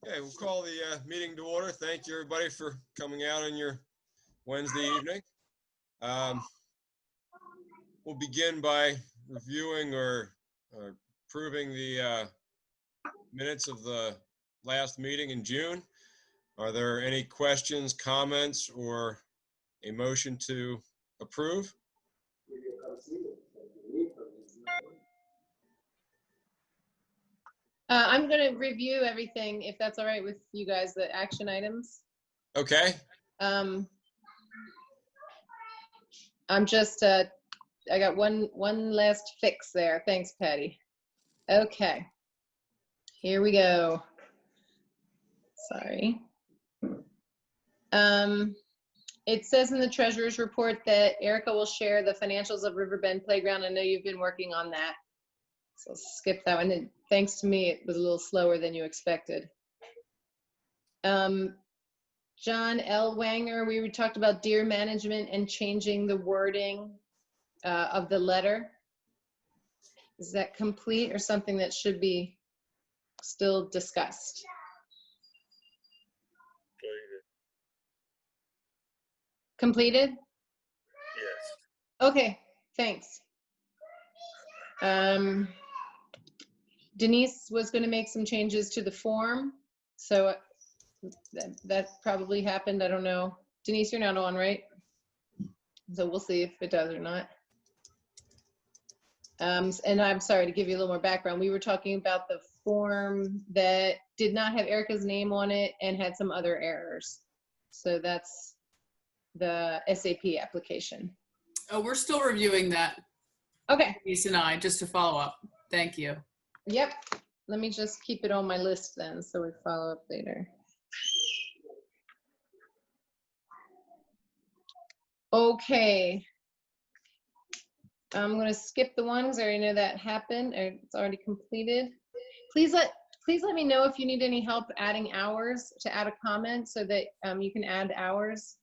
Okay, we'll call the meeting to order. Thank you, everybody, for coming out on your Wednesday evening. We'll begin by reviewing or approving the minutes of the last meeting in June. Are there any questions, comments, or a motion to approve? I'm going to review everything, if that's all right with you guys, the action items. Okay. I'm just, I got one last fix there. Thanks, Patty. Okay, here we go. Sorry. It says in the treasurer's report that Erica will share the financials of Riverbend Playground. I know you've been working on that, so I'll skip that one. And thanks to me, it was a little slower than you expected. John L. Wanger, we talked about deer management and changing the wording of the letter. Is that complete or something that should be still discussed? Completed? Yes. Okay, thanks. Denise was going to make some changes to the form, so that probably happened. I don't know. Denise, you're not on, right? So we'll see if it does or not. And I'm sorry to give you a little more background. We were talking about the form that did not have Erica's name on it and had some other errors. So that's the SAP application. Oh, we're still reviewing that. Okay. Denise and I, just to follow up. Thank you. Yep. Let me just keep it on my list then, so we follow up later. Okay. I'm going to skip the ones. I already know that happened, or it's already completed. Please let me know if you need any help adding hours to add a comment so that you can add hours.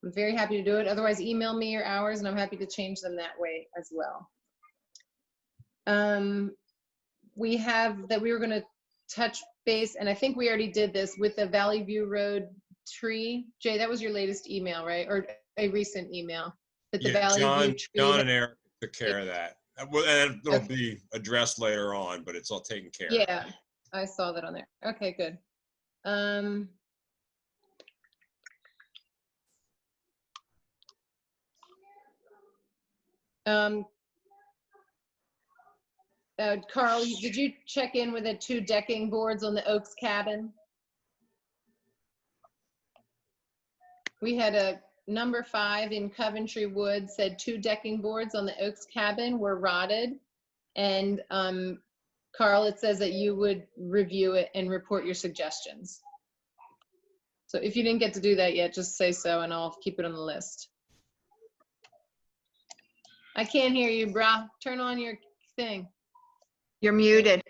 I'm very happy to do it. Otherwise, email me your hours and I'm happy to change them that way as well. We have that we were going to touch base, and I think we already did this with the Valley View Road tree. Jay, that was your latest email, right? Or a recent email. That the Valley View tree John and Eric took care of that. And it'll be addressed later on, but it's all taken care of. Yeah, I saw that on there. Okay, good. Carl, did you check in with the 2 decking boards on the Oaks cabin? We had a number 5 in Coventry Woods said 2 decking boards on the Oaks cabin were rotted. And Carl, it says that you would review it and report your suggestions. So if you didn't get to do that yet, just say so and I'll keep it on the list. I can't hear you, brah. Turn on your thing. You're muted.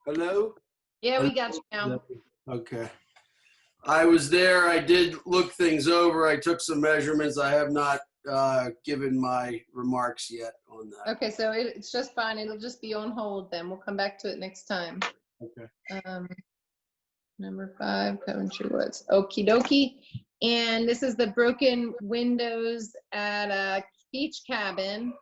Hello? Yeah, we got you now. Okay. I was there. I did look things over. I took some measurements. I have not given my remarks yet on that. Okay, so it's just fine. It'll just be on hold then. We'll come back to it next time. Okay. Number 5, Coventry Woods. Okie dokie. And this is the broken windows at a beach cabin.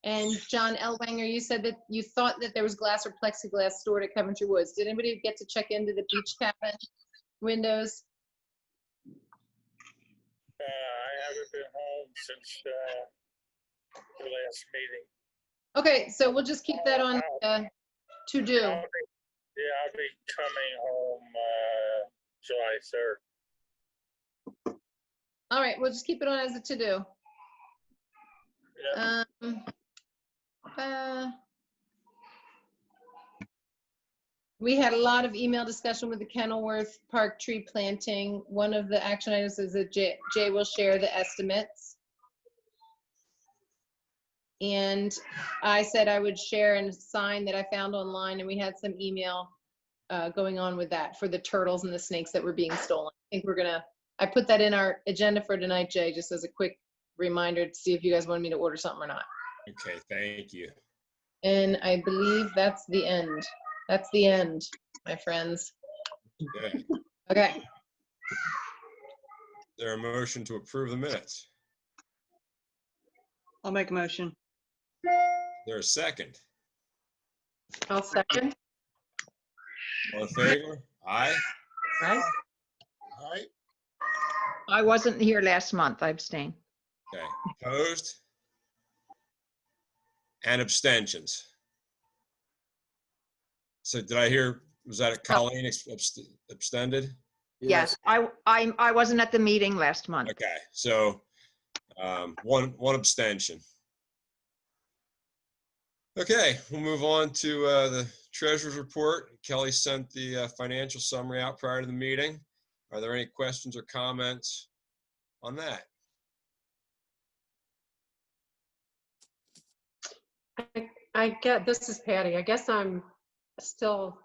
And John L. Wanger, you said that you thought that there was glass or plexiglass stored at Coventry Woods. Did anybody get to check into the beach cabin windows? I haven't been home since the last meeting. Okay, so we'll just keep that on to do. I'll be coming home July 3rd. All right, we'll just keep it on as a to do. Yeah. We had a lot of email discussion with the Kenilworth Park tree planting. One of the action items is that Jay will share the estimates. And I said I would share a sign that I found online, and we had some email going on with that for the turtles and the snakes that were being stolen. I think I put that in our agenda for tonight, Jay, just as a quick reminder to see if you guys wanted me to order something or not. Okay, thank you. And I believe that's the end. That's the end, my friends. Okay. Okay. Is there a motion to approve the minutes? I'll make a motion. Is there a second? I'll second. All in favor? Aye. Right? Aye. I wasn't here last month. I abstained. Okay. Opposed? And abstentions. So did I hear, was that a Colleen abstended? Yes, I wasn't at the meeting last month. Okay, so one abstention. Okay, we'll move on to the treasurer's report. Kelly sent the financial summary out prior to the meeting. Are there any questions or comments on that? This is Patty. I guess I'm still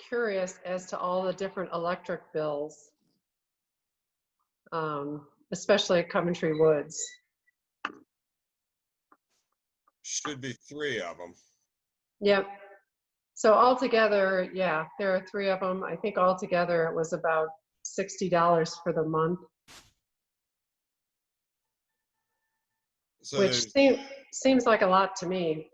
curious as to all the different electric bills, especially at Coventry Woods. Should be 3 of them. Yep. So altogether, yeah, there are 3 of them. I think altogether it was about $60 for the month, So which seems like a lot to me.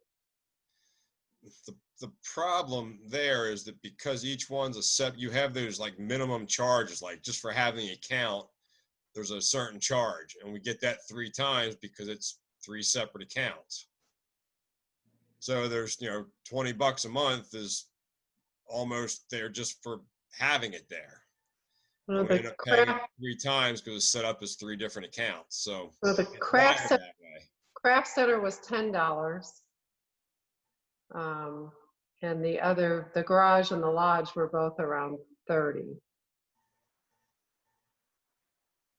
the problem there is that because each one's you have those like minimum charges, like just for having the account, there's a certain charge, and we get that 3 times because it's 3 separate accounts. So there's, $20 a month is almost there just for having it there. Well, And we the end up paying it craft, 3 times because it's set up as 3 different accounts. So well, the it's craft wired center, that way. craft center was $10. And the garage and the lodge were both around 30.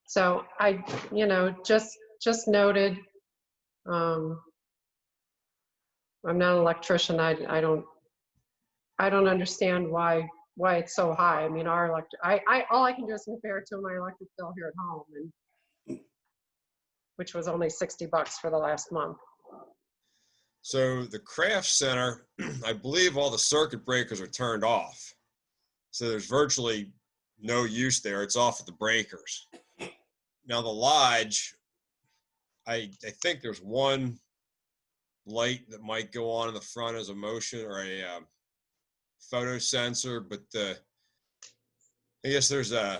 So I, just noted, I'm not an electrician. I don't understand why it's so high. I mean, all I can do is compare it to my electric bill here at home, and which was only $60 for the last month. So the craft center, I believe all the circuit breakers are turned off. So there's virtually no use there. It's off at the breakers. Now the lodge, I think there's one light that might go on in the front as a motion or a photo sensor, but I guess there's in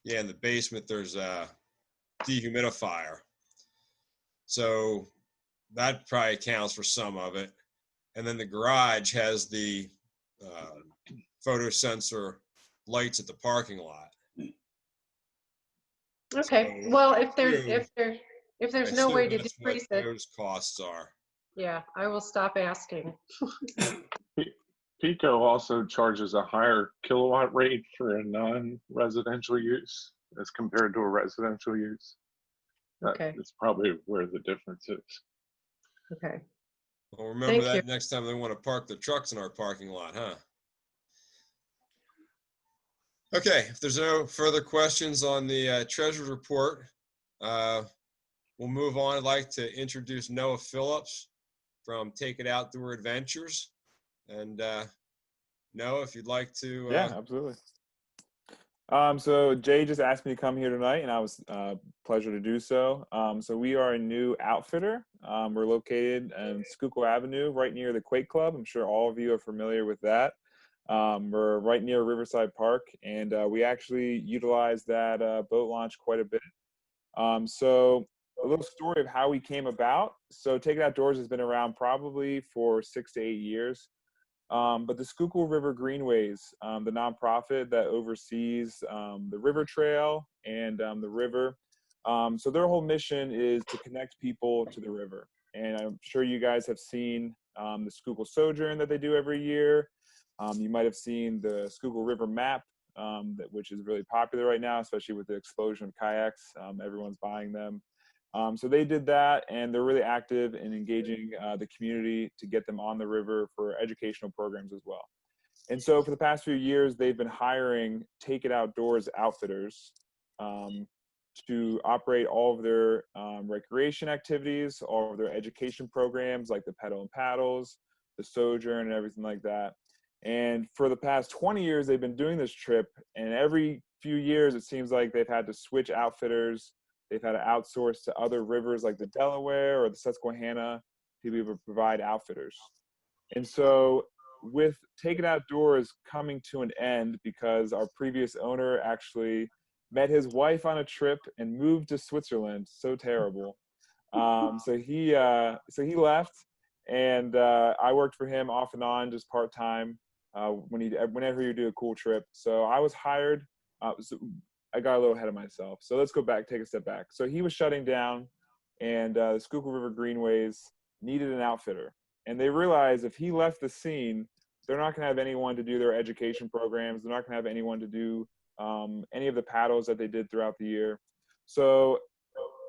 the basement there's a dehumidifier. So that probably accounts for some of it. And then the garage has the photo sensor lights at the parking lot. Okay, So, well, if there's no way to that's what decrease it, those costs are. yeah, I will stop asking. Pico also charges a higher kilowatt rate for a non-residential use as compared to a residential use. Okay. That's probably where the difference is. Okay. Well, remember Thank that next time they want to park their trucks in our parking lot, huh? Okay, if there's no further questions on the treasurer's report, we'll move on. I'd like to introduce Noah Phillips from Take It Outdoor Adventures. And Noah, if you'd like to. Yeah, absolutely. So Jay just asked me to come here tonight, and I was pleasure to do so. So we are a new outfitter. We're located on Schuylkill Avenue, right near the Quake Club. I'm sure all of you are familiar with that. We're right near Riverside Park, and we actually utilize that boat launch quite a bit. So a little story of how we came about. So Take It Outdoors has been around probably for 6 to 8 years. But the Schuylkill River Greenways, the nonprofit that oversees the river trail and the river, so their whole mission is to connect people to the river. And I'm sure you guys have seen the Schuylkill Sojourn that they do every year. You might have seen the Schuylkill River map, which is really popular right now, especially with the explosion of kayaks. Everyone's buying them. So they did that, and they're really active in engaging the community to get them on the river for educational programs as well. And so for the past few years, they've been hiring Take It Outdoors outfitters to operate all of their recreation activities, all of their education programs like the Pedal and Paddles, the Sojourn, and everything like that. And for the past 20 years, they've been doing this trip, and every few years, it seems like they've had to switch outfitters. They've had to outsource to other rivers like the Delaware or the Susquehanna to be able to provide outfitters. And so with Take It Outdoors coming to an end because our previous owner actually met his wife on a trip and moved to Switzerland. So terrible. So he left, and I worked for him off and on, just part-time, whenever you do a cool trip. So I was hired. So I got a little ahead of myself. So let's take a step back. So he was shutting down, and the Schuylkill River Greenways needed an outfitter. And they realized if he left the scene, they're not going to have anyone to do their education programs. They're not going to have anyone to do any of the paddles that they did throughout the year. So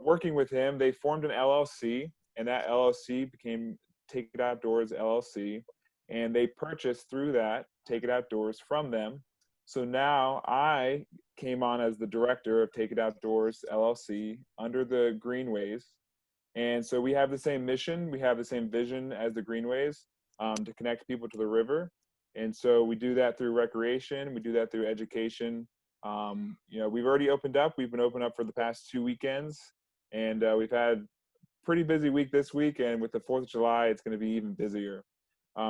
working with him, they formed an LLC, and that LLC became Take It Outdoors LLC. And they purchased through that Take It Outdoors from them. So now I came on as the director of Take It Outdoors LLC under the Greenways. And so we have the same mission, we have the same vision as the Greenways, to connect people to the river. And so we do that through recreation, we do that through education. We've already opened up. We've been open up for the past 2 weekends, and we've had a pretty busy week this week. And with the 4th of July, it's going to be even busier.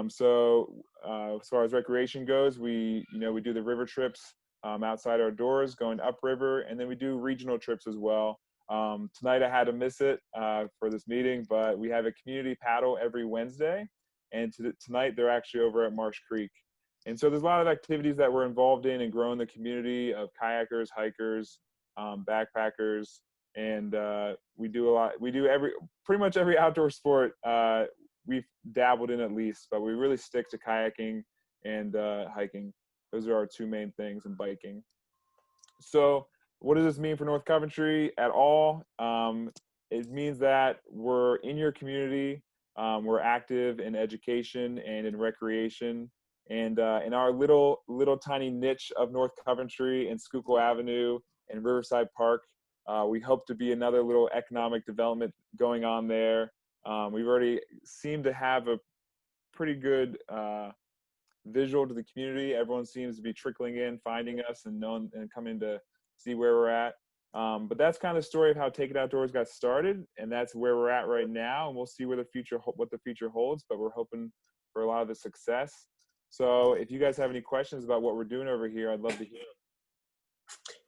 So as far as recreation goes, we do the river trips outside our doors, going upriver, and then we do regional trips as well. Tonight I had to miss it for this meeting, but we have a community paddle every Wednesday, and tonight they're actually over at Marsh Creek. And so there's a lot of activities that we're involved in and growing the community of kayakers, hikers, backpackers, and we do pretty much every outdoor sport we've dabbled in at least, but we really stick to kayaking and hiking. Those are our 2 main things, and biking. So what does this mean for North Coventry at all? It means that we're in your community. We're active in education and in recreation. And in our little tiny niche of North Coventry and Schuylkill Avenue and Riverside Park, we hope to be another little economic development going on there. We've already seemed to have a pretty good visual to the community. Everyone seems to be trickling in, finding us, and coming to see where we're at. But that's kind of the story of how Take It Outdoors got started, and that's where we're at right now. And we'll see what the future holds, but we're hoping for a lot of the success. So if you guys have any questions about what we're doing over here, I'd love to hear.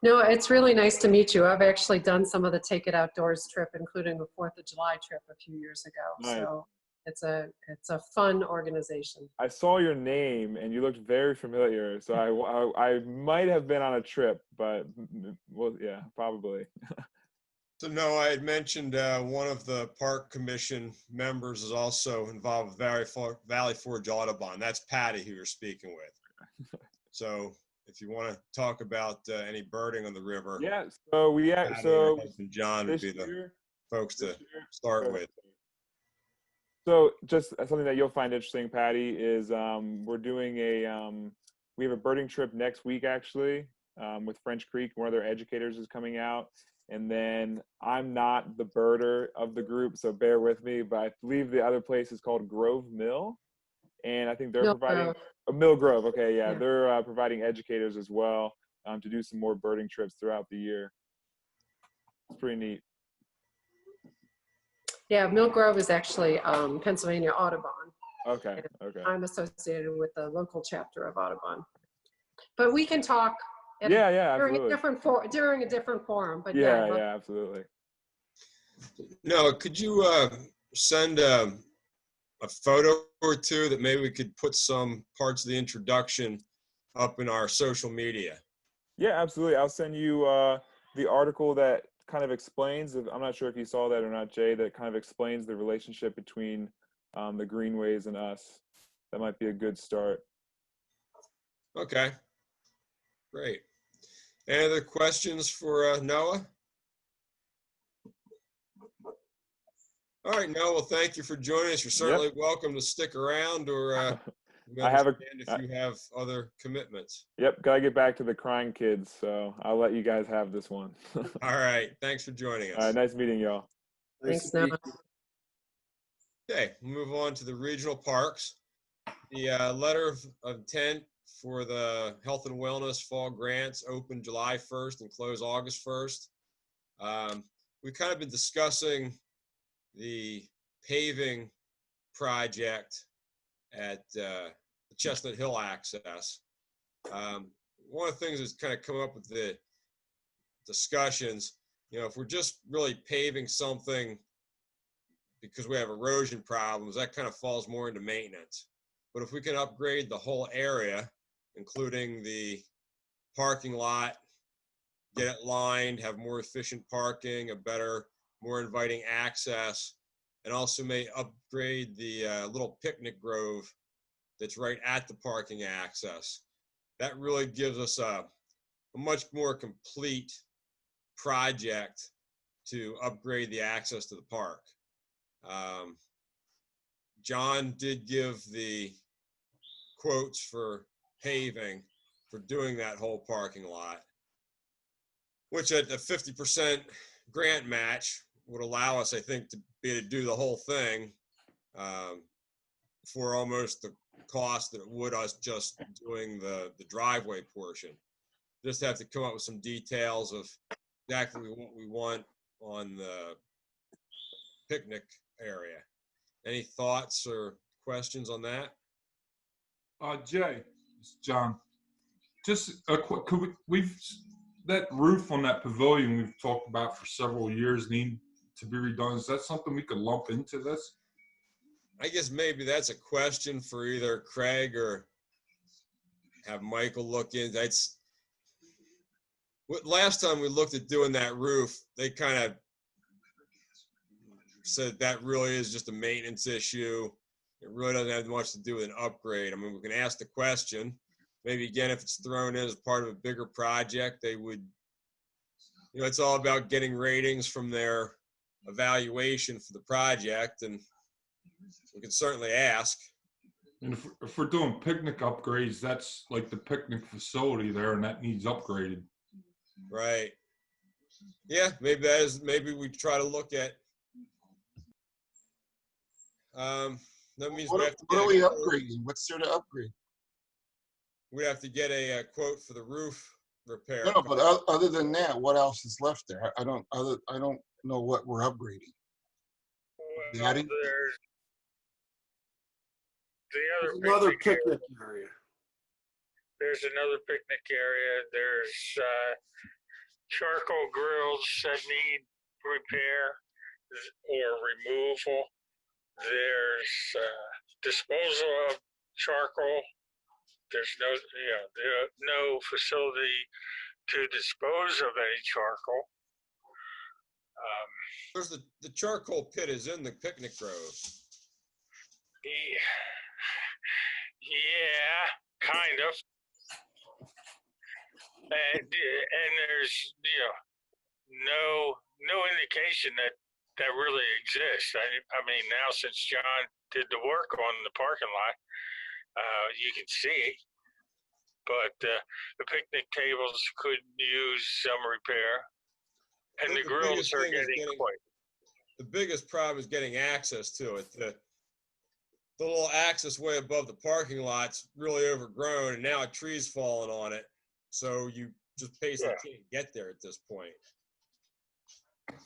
No, it's really nice to meet you. I've actually done some of the Take It Outdoors trip, including the 4th of July trip a few years ago. Nice. So it's a fun organization. I saw your name and you looked very familiar, so I might have been on a trip, but well, yeah, probably. So no, I had mentioned one of the Park Commission members is also involved with Valley Forge Audubon. That's Patty who you're speaking with. So if you want to talk about any birding on the river, yeah. So Patty or husband John would be the folks to start with. So just something that you'll find interesting, Patty, is we're doing we have a birding trip next week actually with French Creek. One of their educators is coming out. And then I'm not the birder of the group, so bear with me, but I believe the other place is called Grove Mill. And I think they're providing Mill Grove. Okay, yeah. They're providing educators as well to do some more birding trips throughout the year. It's pretty neat. Yeah, Mill Grove is actually Pennsylvania Audubon. Okay, okay. I'm associated with the local chapter of Audubon. But we can talk during a different forum. But yeah, absolutely. No, could you send a photo or two that maybe we could put some parts of the introduction up in our social media? Yeah, absolutely. I'll send you the article that kind of explains, I'm not sure if you saw that or not, Jay, that kind of explains the relationship between the Greenways and us. That might be a good start. Okay, great. Any other questions for Noah? All right, Noah, well, thank you for joining us. You're certainly welcome to stick around or We I have a- understand if you have other commitments. Yep, gotta get back to the crying kids, so I'll let you guys have this one. All All right, thanks for joining us. right, nice meeting y'all. Nice Thanks, to meet Noah. you. Okay, we'll move on to the regional parks. The letter of intent for the health and wellness fall grants open July 1st and close August 1st. We've kind of been discussing the paving project at the Chestnut Hill access. One of the things that's kind of come up with the discussions, if we're just really paving something because we have erosion problems, that kind of falls more into maintenance. But if we can upgrade the whole area, including the parking lot, get it lined, have more efficient parking, a better, more inviting access, and also may upgrade the little picnic grove that's right at the parking access. That really gives us a much more complete project to upgrade the access to the park. John did give the quotes for paving for doing that whole parking lot, which at a 50% grant match would allow us, I think, to be able to do the whole thing for almost the cost that it would us just doing the driveway portion. Just have to come up with some details of exactly what we want on the picnic area. Any thoughts or questions on that? Jay, it's John. Just a quick, that roof on that pavilion we've talked about for several years need to be redone. Is that something we could lump into this? I guess maybe that's a question for either Craig or have Michael look in. Last time we looked at doing that roof, they kind of said that really is just a maintenance issue. It really doesn't have much to do with an upgrade. I mean, we can ask the question. Maybe again, if it's thrown in as part of a bigger project, they would, it's all about getting ratings from their evaluation for the project, and we can certainly ask. And if we're doing picnic upgrades, that's like the picnic facility there, and that needs upgraded. Right. Yeah, maybe we try to look at. That means What are we upgrading? What's there to upgrade? We have to get a quote for the roof repair. No, but other than that, what else is left there? I don't know what we're upgrading. Well, there's the Another picnic area. There's another picnic area. There's charcoal grills that need repair or removal. There's disposal of charcoal. There's no facility to dispose of any charcoal. There's the charcoal pit is in the picnic grove. Yeah, kind of. And there's no indication that really exists. I mean, now since John did the work on the parking lot, you can see, but the picnic tables could use some repair, and the grills are getting quite. The biggest problem is getting access to it. The little access way above the parking lot's really overgrown, and now a tree's falling on it. So you just basically can't get there at this point.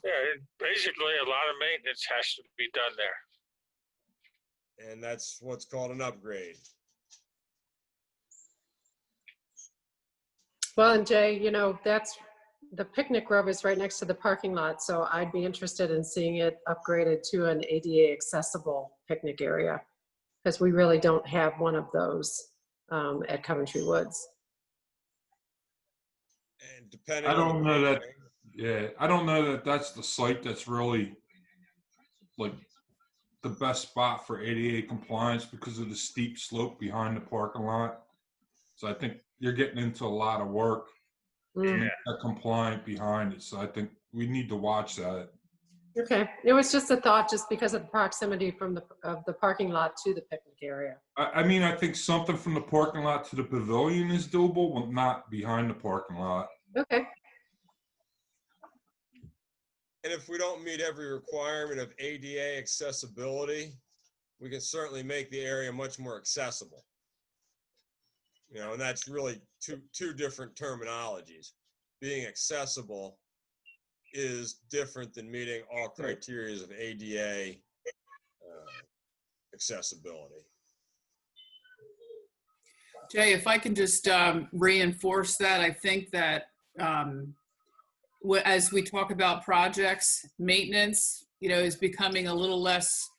Yeah, basically a lot of maintenance has to be done there. And that's what's called an upgrade. Well, and Jay, that's the picnic grove is right next to the parking lot, so I'd be interested in seeing it upgraded to an ADA accessible picnic area, because we really don't have one of those at Coventry Woods. And depending I don't on know that. Yeah, I don't know that that's the site that's really like the best spot for ADA compliance because of the steep slope behind the parking lot. So I think you're getting into a lot of work to make that compliant behind it. So I think we need to watch that. Okay, it was just a thought, just because of the proximity from the parking lot to the picnic area. I mean, I think something from the parking lot to the pavilion is doable, but not behind the parking lot. Okay, And if we don't meet every requirement of ADA accessibility, we can certainly make the area much more accessible. You know, and that's really two different terminologies. Being accessible is different than meeting all criteria of ADA accessibility. Jay, if I can just reinforce that, I think that as we talk about projects, maintenance, is becoming a little less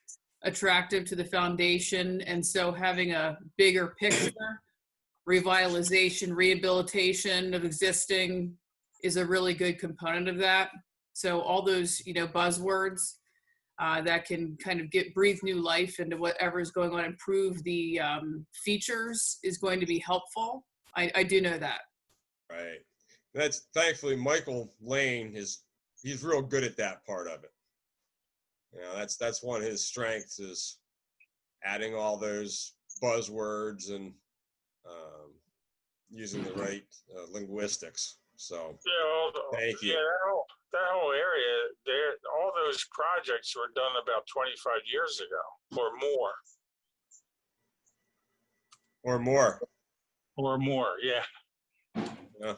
attractive to the foundation. And so having a bigger picture, revitalization, rehabilitation of existing is a really good component of that. So all those, buzzwords that can kind of breathe new life into whatever is going on, improve the features is going to be helpful. I do know that. Right. That's thankfully Michael Lane he's real good at that part of it. That's one of his strengths, is adding all those buzzwords and using the right linguistics. So thank you. Yeah, that whole area there, all those projects were done about 25 years ago or more. Or more, yeah. Yeah.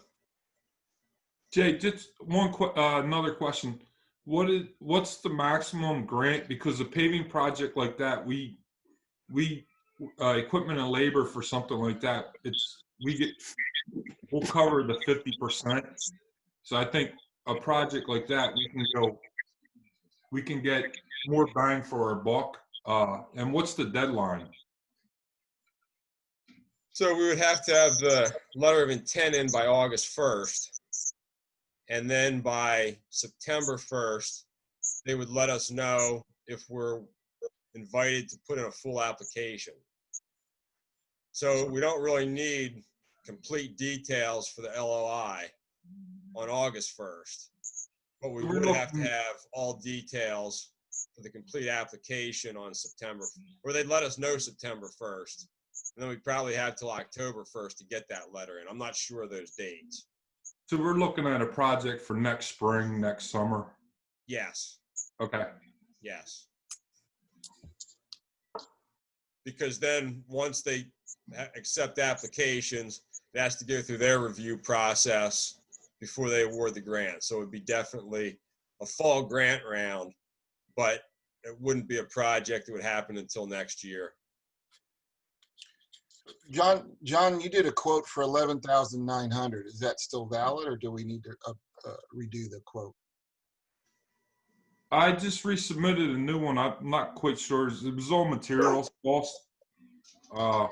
Jay, just another question. What's the maximum grant? Because a paving project like that, we equipment and labor for something like that, we'll cover the 50%. So I think a project like that, we can get more bang for our buck. And what's the deadline? So we would have to have the letter of intent in by August 1st. And then by September 1st, they would let us know if we're invited to put in a full application. So we don't really need complete details for the LOI on August 1st, but we would have to have all details for the complete application on September, or they'd let us know September 1st. And then we'd probably have till October 1st to get that letter in. I'm not sure of those dates. So we're looking at a project for next spring, next summer? Yes. Okay. Yes. Because then once they accept applications, it has to go through their review process before they award the grant. So it would be definitely a fall grant round, but it wouldn't be a project that would happen until next year. John, you did a quote for 11,900. Is that still valid, or do we need to redo the quote? I just resubmitted a new one. I'm not quite sure. It was all materials cost. I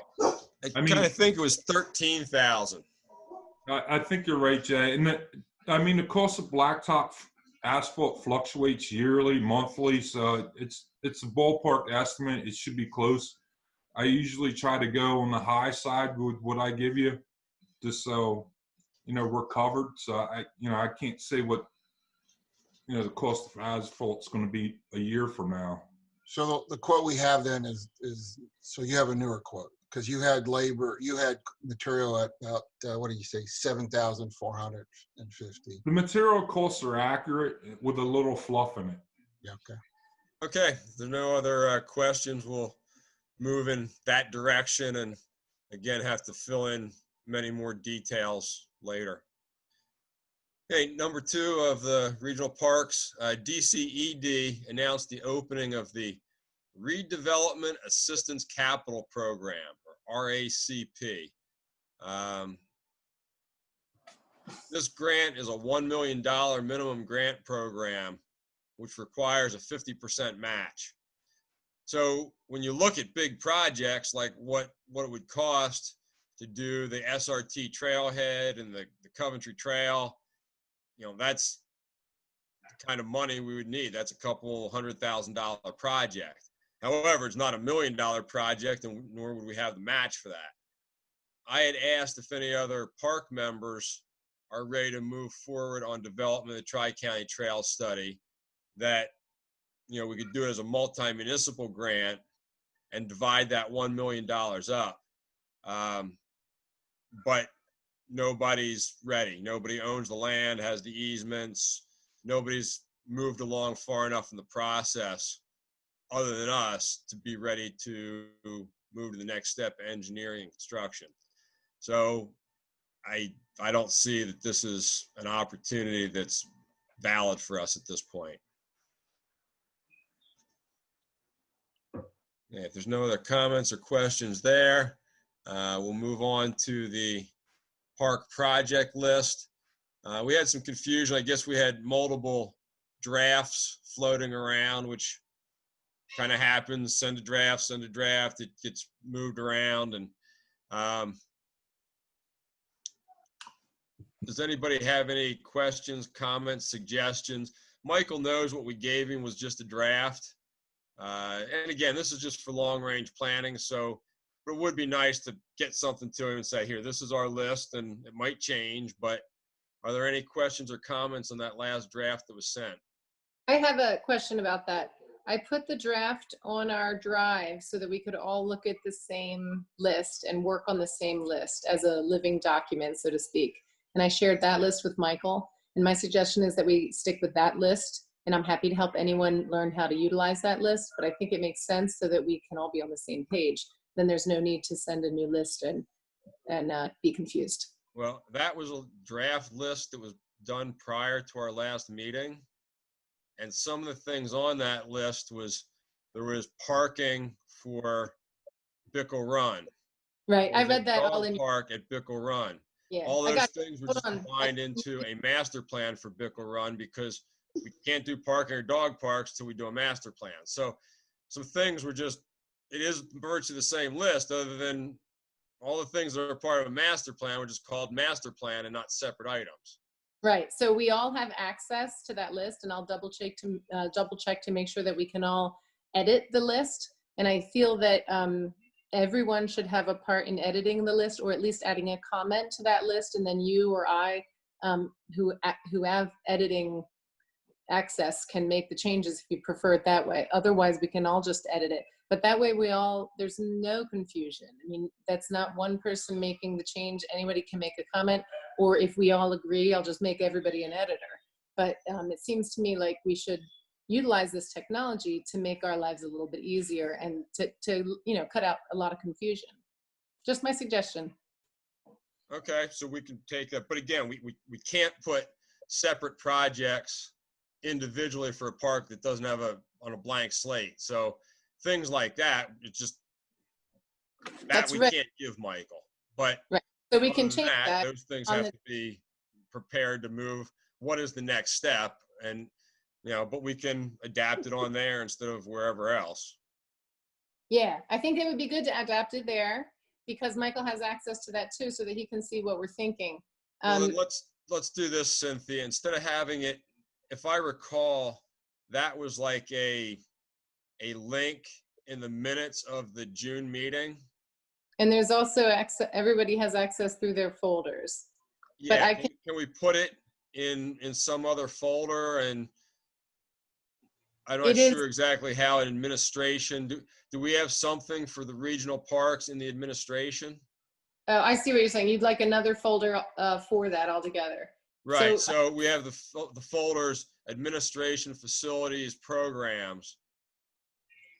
kind of think it was 13,000. I think you're right, Jay. And the cost of blacktop asphalt fluctuates yearly, monthly. So it's a ballpark estimate. It should be close. I usually try to go on the high side with what I give you, just so we're covered. So I can't say what the cost of asphalt's going to be a year from now. So the quote we have then is so you have a newer quote, because you had material at about what do you say, 7,450. The material costs are accurate with a little fluff in it. Yeah. Okay. Okay. If there's no other questions, we'll move in that direction, and again have to fill in many more details later. Okay, number 2 of the regional parks, DCED announced the opening of the Redevelopment Assistance Capital Program, or RACP. This grant is a $1 million minimum grant program, which requires a 50% match. So when you look at big projects like what it would cost to do the SRT Trailhead and the Coventry Trail, that's the kind of money we would need. That's a couple $100,000 project. However, it's not $1 million project, and nor would we have the match for that. I had asked if any other park members are ready to move forward on development of the Tri-County Trail Study, that we could do it as a multi-municipal grant and divide that $1 million up. But nobody's ready. Nobody owns the land, has the easements. Nobody's moved along far enough in the process other than us to be ready to move to the next step, engineering and construction. So I don't see that this is an opportunity that's valid for us at this point. Yeah, if there's no other comments or questions there, we'll move on to the park project list. We had some confusion. I guess we had multiple drafts floating around, which kind of happens. Send a draft, it gets moved around. And does anybody have any questions, comments, suggestions? Michael knows what we gave him was just a draft. And again, this is just for long range planning. So it would be nice to get something to him and say, here, this is our list, and it might change, but are there any questions or comments on that last draft that was sent? I have a question about that. I put the draft on our drive so that we could all look at the same list and work on the same list as a living document, so to speak. And I shared that list with Michael. And my suggestion is that we stick with that list. And I'm happy to help anyone learn how to utilize that list. But I think it makes sense so that we can all be on the same page. Then there's no need to send a new list and be confused. Well, that was a draft list that was done prior to our last meeting. And some of the things on that list was, there was parking for Bickle Run. Right, I There's read a that all dog in. park at Bickle Run. Yeah, All I those got- things were hold just on. combined into a master plan for Bickle Run, because we can't do parking or dog parks till we do a master plan. So some things were just, it is virtually the same list, other than all the things that are part of a master plan were just called master plan and not separate items. Right, so we all have access to that list, and I'll double check to make sure that we can all edit the list. And I feel that everyone should have a part in editing the list, or at least adding a comment to that list, and then you or I, who have editing access, can make the changes if you prefer it that way. Otherwise, we can all just edit it. But that way there's no confusion. I mean, that's not one person making the change. Anybody can make a comment, or if we all agree, I'll just make everybody an editor. But it seems to me like we should utilize this technology to make our lives a little bit easier and to cut out a lot of confusion. Just my suggestion. Okay, so we can take that, but again, we can't put separate projects individually for a park that doesn't have on a blank slate. So things like that, it's just that we can't give Michael. But right, so we can other than change that. Those things have to be prepared to move. What is the next step? And but we can adapt it on there instead of wherever else. Yeah, I think it would be good to adapt it there, because Michael has access to that too, so that he can see what we're thinking. Well, then let's do this, Cynthia. Instead of having it, if I recall, that was like a link in the minutes of the June meeting. And there's also access, everybody has access through their folders. Yeah, but can we put it in some other folder? And I'm not sure exactly how in administration, do we have something for the regional parks in the administration? Oh, I see what you're saying. You'd like another folder for that altogether. Right, so we have the folders, administration, facilities, programs.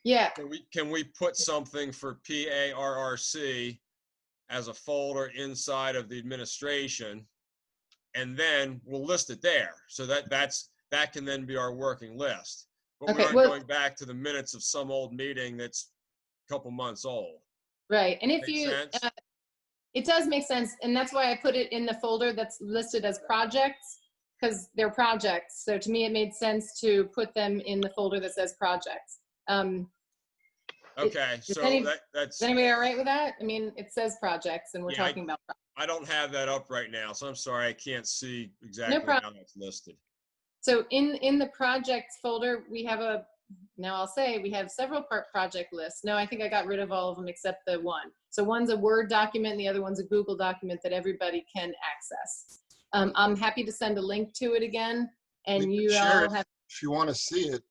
Yeah. Can we put something for PARRC as a folder inside of the administration, and then we'll list it there. So that can then be our working list. But we aren't going back to the minutes of some old meeting that's a couple months old. Right, and if Make you, sense? it does make sense, and that's why I put it in the folder that's listed as projects, because they're projects. So to me, it made sense to put them in the folder that says projects. Okay, so that's. Is anybody all right with that? I mean, it says projects, and we're talking about projects. I don't have that up right now, so I'm sorry, I can't see exactly how that's listed. So in the projects folder, we have we have several project lists. No, I think I got rid of all of them except the one. So one's a Word document, and the other one's a Google document that everybody can access. I'm happy to send a link to it again, and you all have. If you want to see it.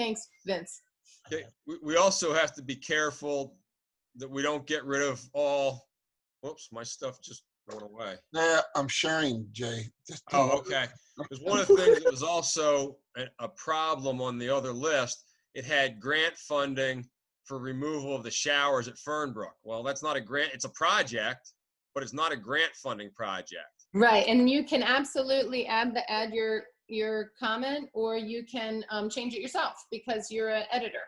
Thanks, Vince. Okay, we also have to be careful that we don't get rid of all, whoops, my stuff just went away. Yeah, I'm sharing, Jay. Just Oh, okay. Because one of the things that was also a problem on the other list, it had grant funding for removal of the showers at Fernbrook. Well, that's not a grant, it's a project, but it's not a grant funding project. Right, and you can absolutely add your comment, or you can change it yourself because you're an editor.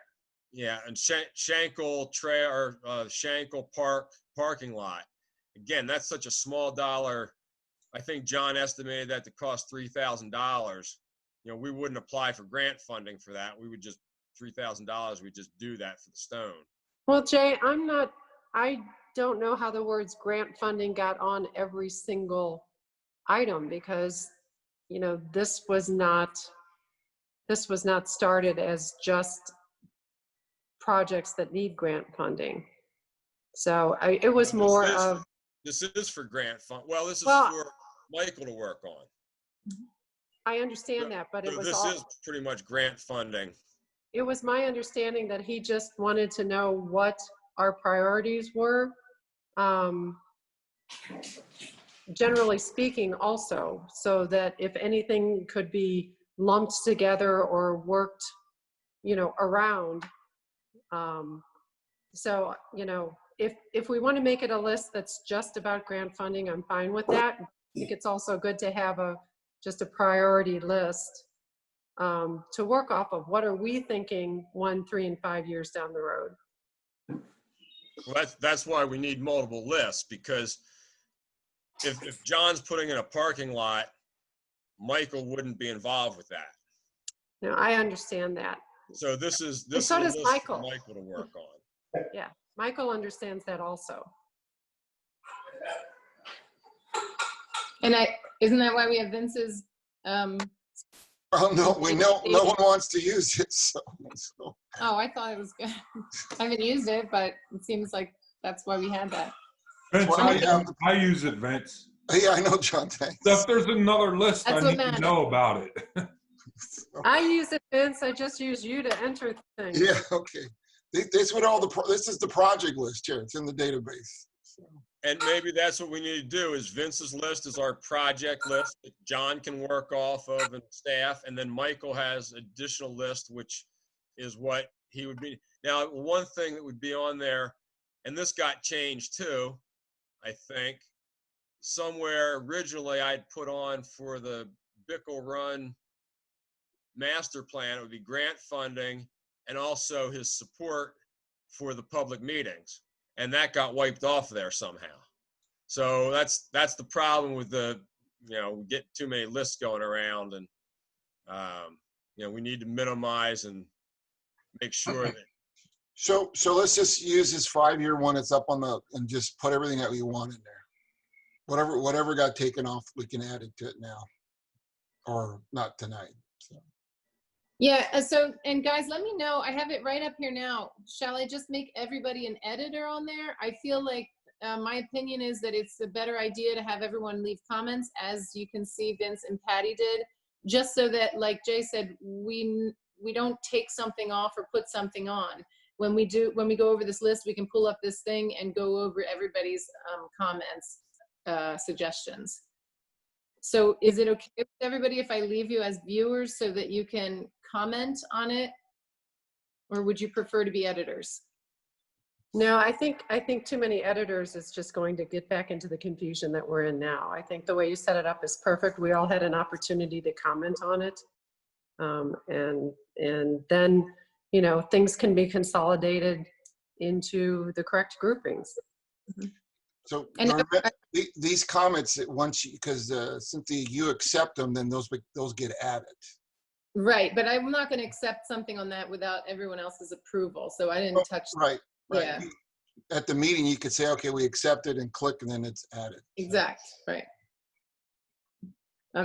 Yeah, and Shankle Trail or Shankle Park parking lot. Again, that's such a small dollar. I think John estimated that to cost $3,000. You know, we wouldn't apply for grant funding for that. We would just $3,000. We'd just do that for the stone. Well, Jay, I don't know how the words grant funding got on every single item because, you know, this was not started as just projects that need grant funding. So it was more of. This is for grant fund. Well, this is Well, for Michael to work on. I understand that, but it was this all. is pretty much grant funding. It was my understanding that he just wanted to know what our priorities were. Generally speaking also, so that if anything could be lumped together or worked, you know, around. So, you know, if we want to make it a list that's just about grant funding, I'm fine with that. I think it's also good to have just a priority list to work off of. What are we thinking 1, 3, and 5 years down the road? Well, that's why we need multiple lists, because if John's putting in a parking lot, Michael wouldn't be involved with that. No, I understand that. So this is so a does list Michael. for Michael to work on. Yeah, Michael understands that also. And isn't that why we have Vince's? Oh, no, we know no one wants to use it. So. Oh, I thought it was good. I haven't used it, but it seems like that's why we had that. Vince, I use it, Vince. Yeah, I know, John. Thanks. So if there's another list, That's I what need to matters. know about it. I use it, Vince. I just use you to enter things. Yeah, okay. This is the project list here. It's in the database. So. And maybe that's what we need to do is Vince's list is our project list that John can work off of and staff. And then Michael has additional list, which is what he would be. Now, one thing that would be on there, and this got changed too, I think, somewhere originally I'd put on for the Bickle Run master plan, it would be grant funding and also his support for the public meetings. And that got wiped off there somehow. So that's the problem with we get too many lists going around, and we need to minimize and make sure that. So let's just use this 5-year one. It's up on and just put everything that we want in there. Whatever got taken off, we can add it to it now, or not tonight. So. Yeah, and guys, let me know. I have it right up here now. Shall I just make everybody an editor on there? I feel like my opinion is that it's a better idea to have everyone leave comments, as you can see Vince and Patty did, just so that, like Jay said, we don't take something off or put something on. When we go over this list, we can pull up this thing and go over everybody's comments, suggestions. So is it okay with everybody if I leave you as viewers so that you can comment on it? Or would you prefer to be editors? No, I think too many editors is just going to get back into the confusion that we're in now. I think the way you set it up is perfect. We all had an opportunity to comment on it. And then, things can be consolidated into the correct groupings. Mm-hmm. So these comments, because Cynthia, you accept them, then those get added. Right, but I'm not going to accept something on that without everyone else's approval. So I didn't touch. Right. Yeah. At the meeting, you could say, okay, we accept it, and click, and then it's added. Exact. Right.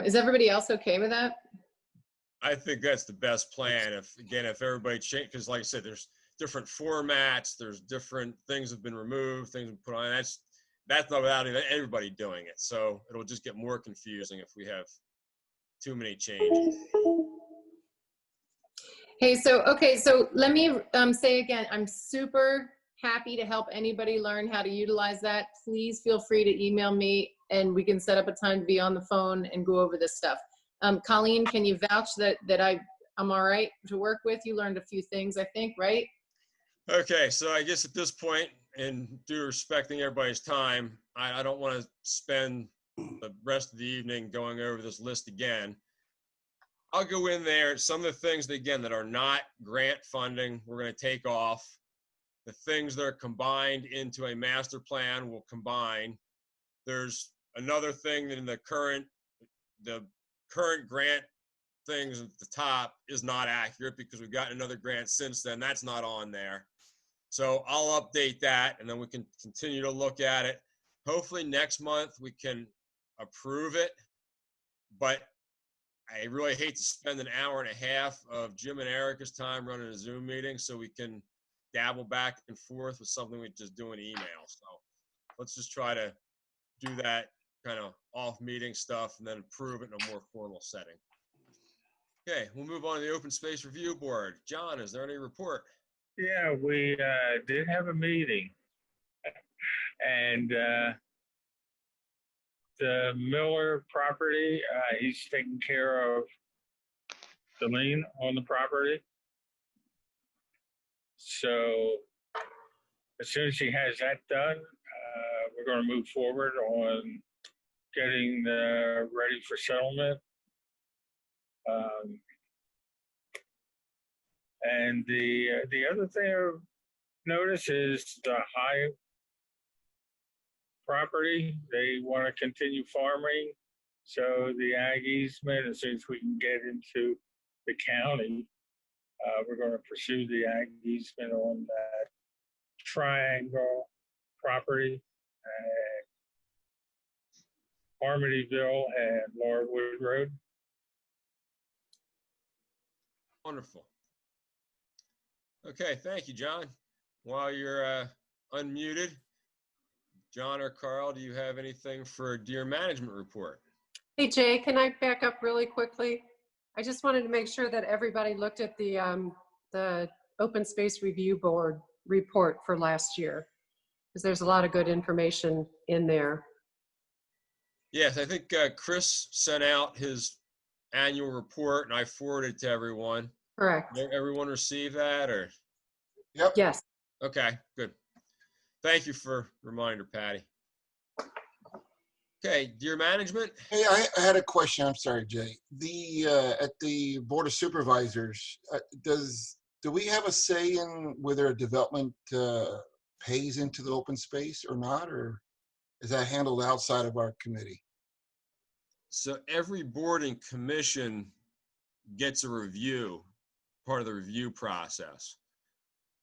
Is everybody else okay with that? I think that's the best plan. If everybody change, because like I said, there's different formats, there's different things have been removed, things have been put on. That's not without everybody doing it. So it'll just get more confusing if we have too many changes. Hey, so let me say again, I'm super happy to help anybody learn how to utilize that. Please feel free to email me and we can set up a time to be on the phone and go over this stuff. Colleen, can you vouch that I'm all right to work with? You learned a few things, I think, right? Okay, so I guess at this point, and due to respecting everybody's time, I don't want to spend the rest of the evening going over this list again. I'll go in there. Some of the things that, again, that are not grant funding, we're going to take off. The things that are combined into a master plan will combine. There's another thing that in the current grant things at the top is not accurate because we've gotten another grant since then. That's not on there. So I'll update that and then we can continue to look at it. Hopefully next month we can approve it, but I really hate to spend an hour and a half of Jim and Erica's time running a Zoom meeting so we can dabble back and forth with something we just do an email. So let's just try to do that kind of off meeting stuff and then approve it in a more formal setting. Okay, we'll move on to the Open Space Review Board. John, is there any report? Yeah, we did have a meeting, and the Miller property, he's taking care of the lien on the property. So as soon as he has that done, we're going to move forward on getting ready for settlement. And the other thing I've noticed is the high property. They want to continue farming. So the ag easement, as soon as we can get into the county, we're going to pursue the ag easement on that triangle property, Harmonyville and Laurelwood Road. Wonderful. Okay, thank you, John. While you're unmuted, John or Carl, do you have anything for a deer management report? Hey Jay, can I back up really quickly? I just wanted to make sure that everybody looked at the Open Space Review Board report for last year, because there's a lot of good information in there. Yes, I think Chris sent out his annual report and I forwarded it to everyone. Correct. Did everyone receive that or? Yep. Yes. Okay, good. Thank you for reminder, Patty. Okay, deer management. Hey, I had a question. I'm sorry, Jay. At the Board of Supervisors, do we have a say in whether a development pays into the open space or not, or is that handled outside of our committee? So every board and commission gets a review, part of the review process.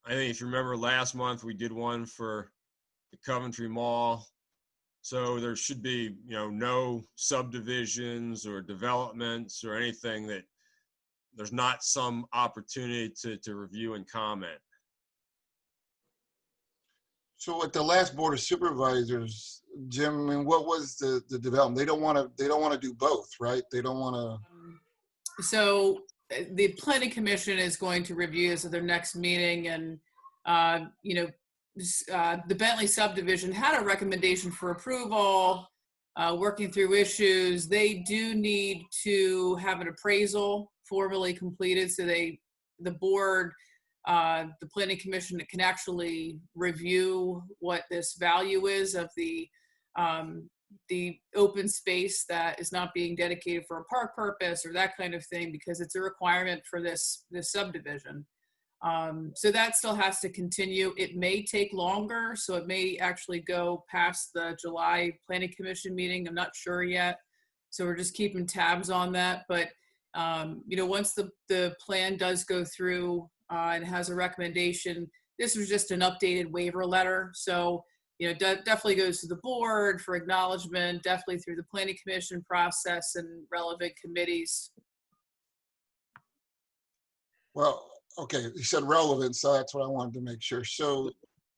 I think if you remember last month, we did one for the Coventry Mall. So there should be, no subdivisions or developments or anything that there's not some opportunity to review and comment. So at the last Board of Supervisors, Jim, I mean, what was the development? They don't want to do both, right? They don't want to. So the Planning Commission is going to review this at their next meeting, and the Bentley subdivision had a recommendation for approval, working through issues. They do need to have an appraisal formally completed, so the board, the Planning Commission can actually review what this value is of the open space that is not being dedicated for a park purpose or that kind of thing, because it's a requirement for this subdivision. So that still has to continue. It may take longer, so it may actually go past the July Planning Commission meeting. I'm not sure yet. So we're just keeping tabs on that. But, once the plan does go through and has a recommendation, this was just an updated waiver letter. So, definitely goes to the board for acknowledgement, definitely through the Planning Commission process and relevant committees. Well, okay, you said relevant, so that's what I wanted to make sure. So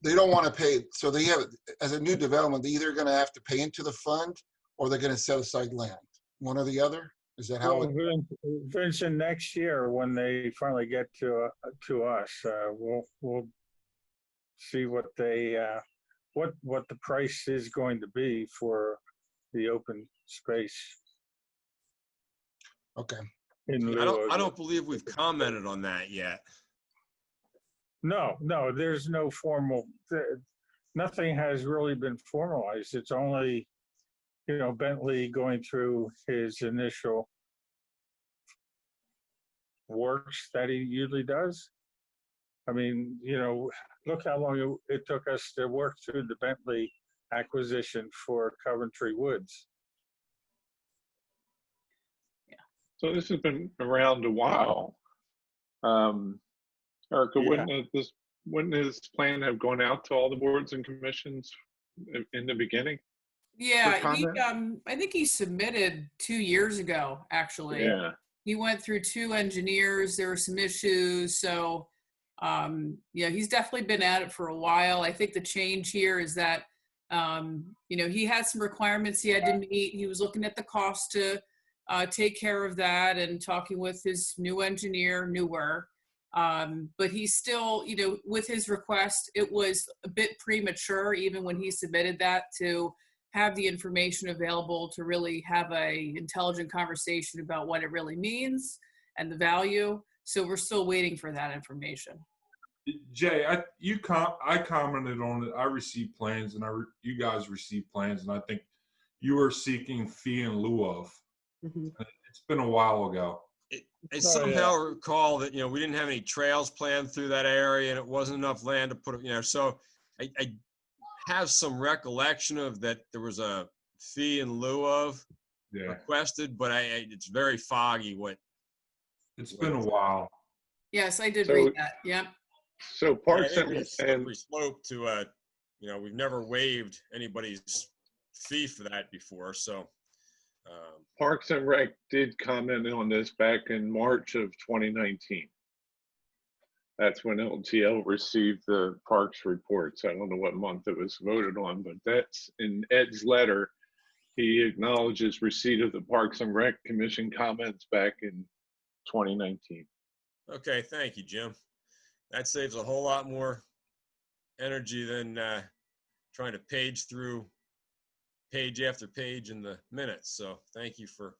they don't want to pay. So they have, as a new development, they're either going to have to pay into the fund or they're going to set aside land, one or the other. Is that how Well, it? Vincent, next year when they finally get to us, we'll see what they what the price is going to be for the open space. Okay. In I lieu of, don't believe we've commented on that yet. no, there's no formal. Nothing has really been formalized. It's only, Bentley going through his initial works that he usually does. I mean, look how long it took us to work through the Bentley acquisition for Coventry Woods. So this has been around a while. Erica, Yeah. wouldn't this plan have gone out to all the boards and commissions in the beginning? Yeah, comment? I think he submitted 2 years ago, actually. Yeah. He went through 2 engineers. There were some issues. So, yeah, he's definitely been at it for a while. I think the change here is that, he had some requirements he had to meet. He was looking at the cost to take care of that and talking with his newer. But he's still, with his request, it was a bit premature, even when he submitted that, to have the information available to really have a intelligent conversation about what it really means and the value. So we're still waiting for that information. Jay, I commented on it. I received plans, and you guys received plans, and I think you were seeking fee in lieu of. Mhm. It's been a while ago. I somehow recall that, we didn't have any trails planned through that area, and it wasn't enough land to put, so I have some recollection of that there was a fee in lieu of requested, but it's very foggy It's been a while. Yes, I did read that. Yep. So Parks I think it's a and slippery slope to, we've never waived anybody's fee for that before, so. Parks and Rec did comment on this back in March of 2019. That's when LTL received the parks reports. I don't know what month it was voted on, but that's in Ed's letter. He acknowledges receipt of the Parks and Rec Commission comments back in 2019. Okay, thank you, Jim. That saves a whole lot more energy than trying to page through page after page in the minutes. So thank you for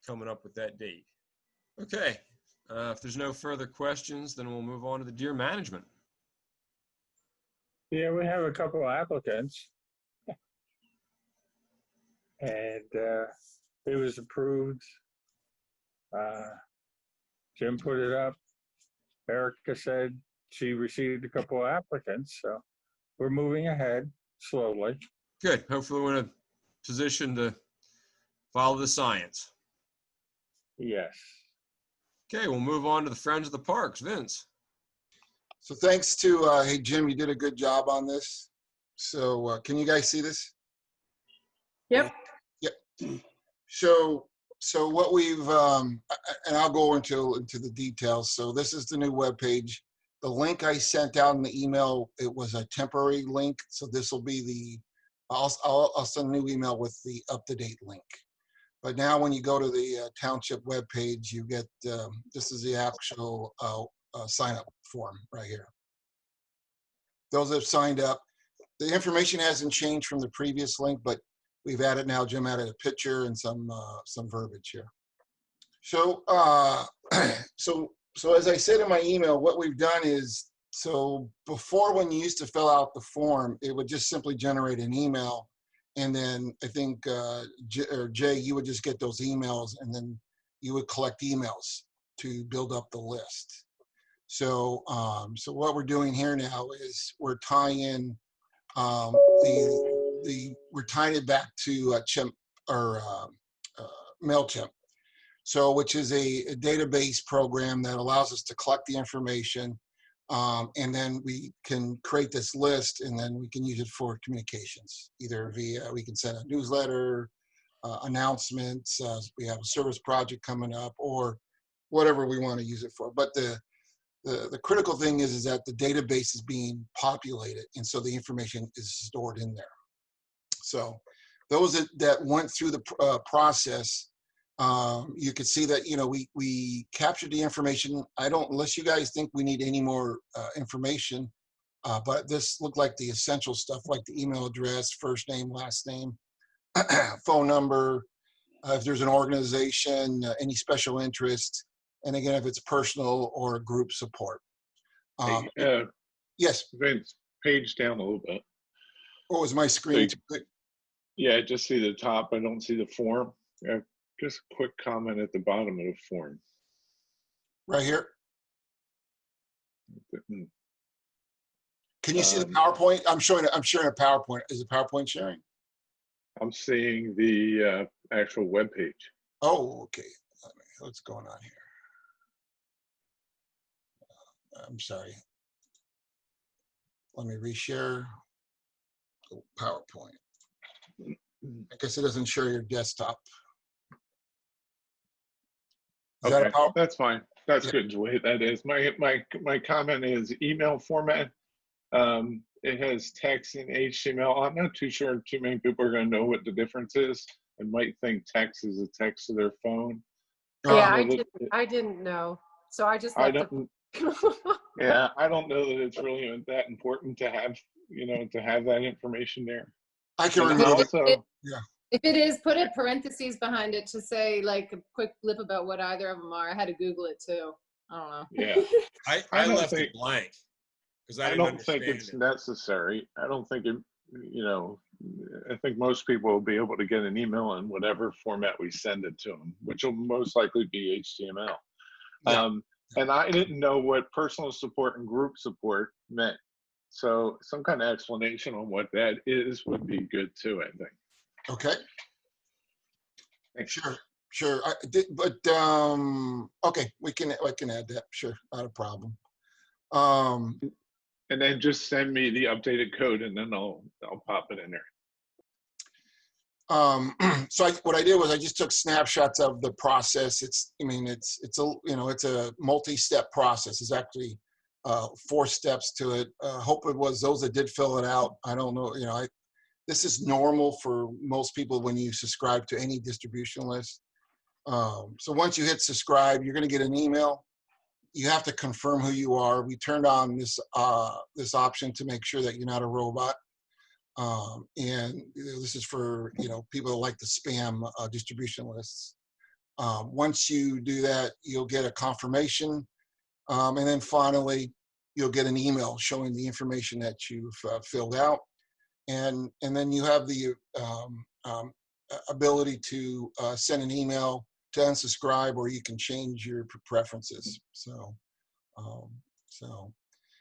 coming up with that date. Okay, if there's no further questions, then we'll move on to the deer management. Yeah, we have a couple of applicants. And it was approved. Jim put it up. Erica said she received a couple of applicants, so we're moving ahead slowly. Good. Hopefully we're in a position to follow the science. Yes. Okay, we'll move on to the Friends of the Parks. Vince. So thanks to, hey, Jim, you did a good job on this. So can you guys see this? Yep. Yep. So what we've, and I'll go into the details. So this is the new webpage. The link I sent out in the email, it was a temporary link. So this will be the, I'll send a new email with the up-to-date link. But now when you go to the township webpage, you get, this is the actual sign-up form right here. Those that have signed up, the information hasn't changed from the previous link, but we've added now, Jim added a picture and some verbiage here. So, so as I said in my email, what we've done is, so before when you used to fill out the form, it would just simply generate an email. And then I think, Jay, you would just get those emails and then you would collect emails to build up the list. So, so what we're doing here now is we're tying in we're tying it back to Chimp or MailChimp. So, which is a database program that allows us to collect the information, and then we can create this list, and then we can use it for communications. Either via we can send a newsletter, announcements. We have a service project coming up, or whatever we want to use it for. But the critical thing is that the database is being populated, and so the information is stored in there. So those that went through the process You could see that, we captured the information. Unless you guys think we need any more information, but this looked like the essential stuff, like the email address, first name, last name, phone number, if there's an organization, any special interest, and again, if it's personal or group support. Yes. Vince, page down a little bit. Oh, is my screen too big? Yeah, just see the top. I don't see the form. Just a quick comment at the bottom of the form. Right here. Can you see the PowerPoint? I'm sharing a PowerPoint. Is it PowerPoint sharing? I'm seeing the actual web page. Oh, okay. What's going on here? I'm sorry. Let me reshare the PowerPoint. I guess it doesn't share your desktop. Okay, that's fine. That's good the way that is. My comment is email format. It has text and HTML. I'm not too sure too many people are going to know what the difference is and might think text is a text to their phone. Yeah, I didn't know. So I just left yeah, I don't know that it's really that important to have, to have that information there. I can remove it. If it is, put a parentheses behind it to say like a quick blip about what either of them are. I had to Google it too. I don't know. Yeah. I left it blank because I don't think it's necessary. I don't think it, I think most people will be able to get an email in whatever format we send it to them, which will most likely be HTML. Yeah. And I didn't know what personal support and group support meant. So some kind of explanation on what that is would be good too, I think. Okay. Thanks. Sure. Okay, I can add that. Sure, not a problem. And then just send me the updated code, and then I'll pop it in there. So what I did was I just took snapshots of the process. It's a multi-step process. It's actually 4 steps to it. Hope it was those that did fill it out. I don't know. This is normal for most people when you subscribe to any distribution list. So once you hit subscribe, you're going to get an email. You have to confirm who you are. We turned on this option to make sure that you're not a robot. And this is for people that like the spam distribution lists. Once you do that, you'll get a confirmation, and then finally you'll get an email showing the information that you've filled out, and then you have the ability to send an email to unsubscribe, or you can change your preferences.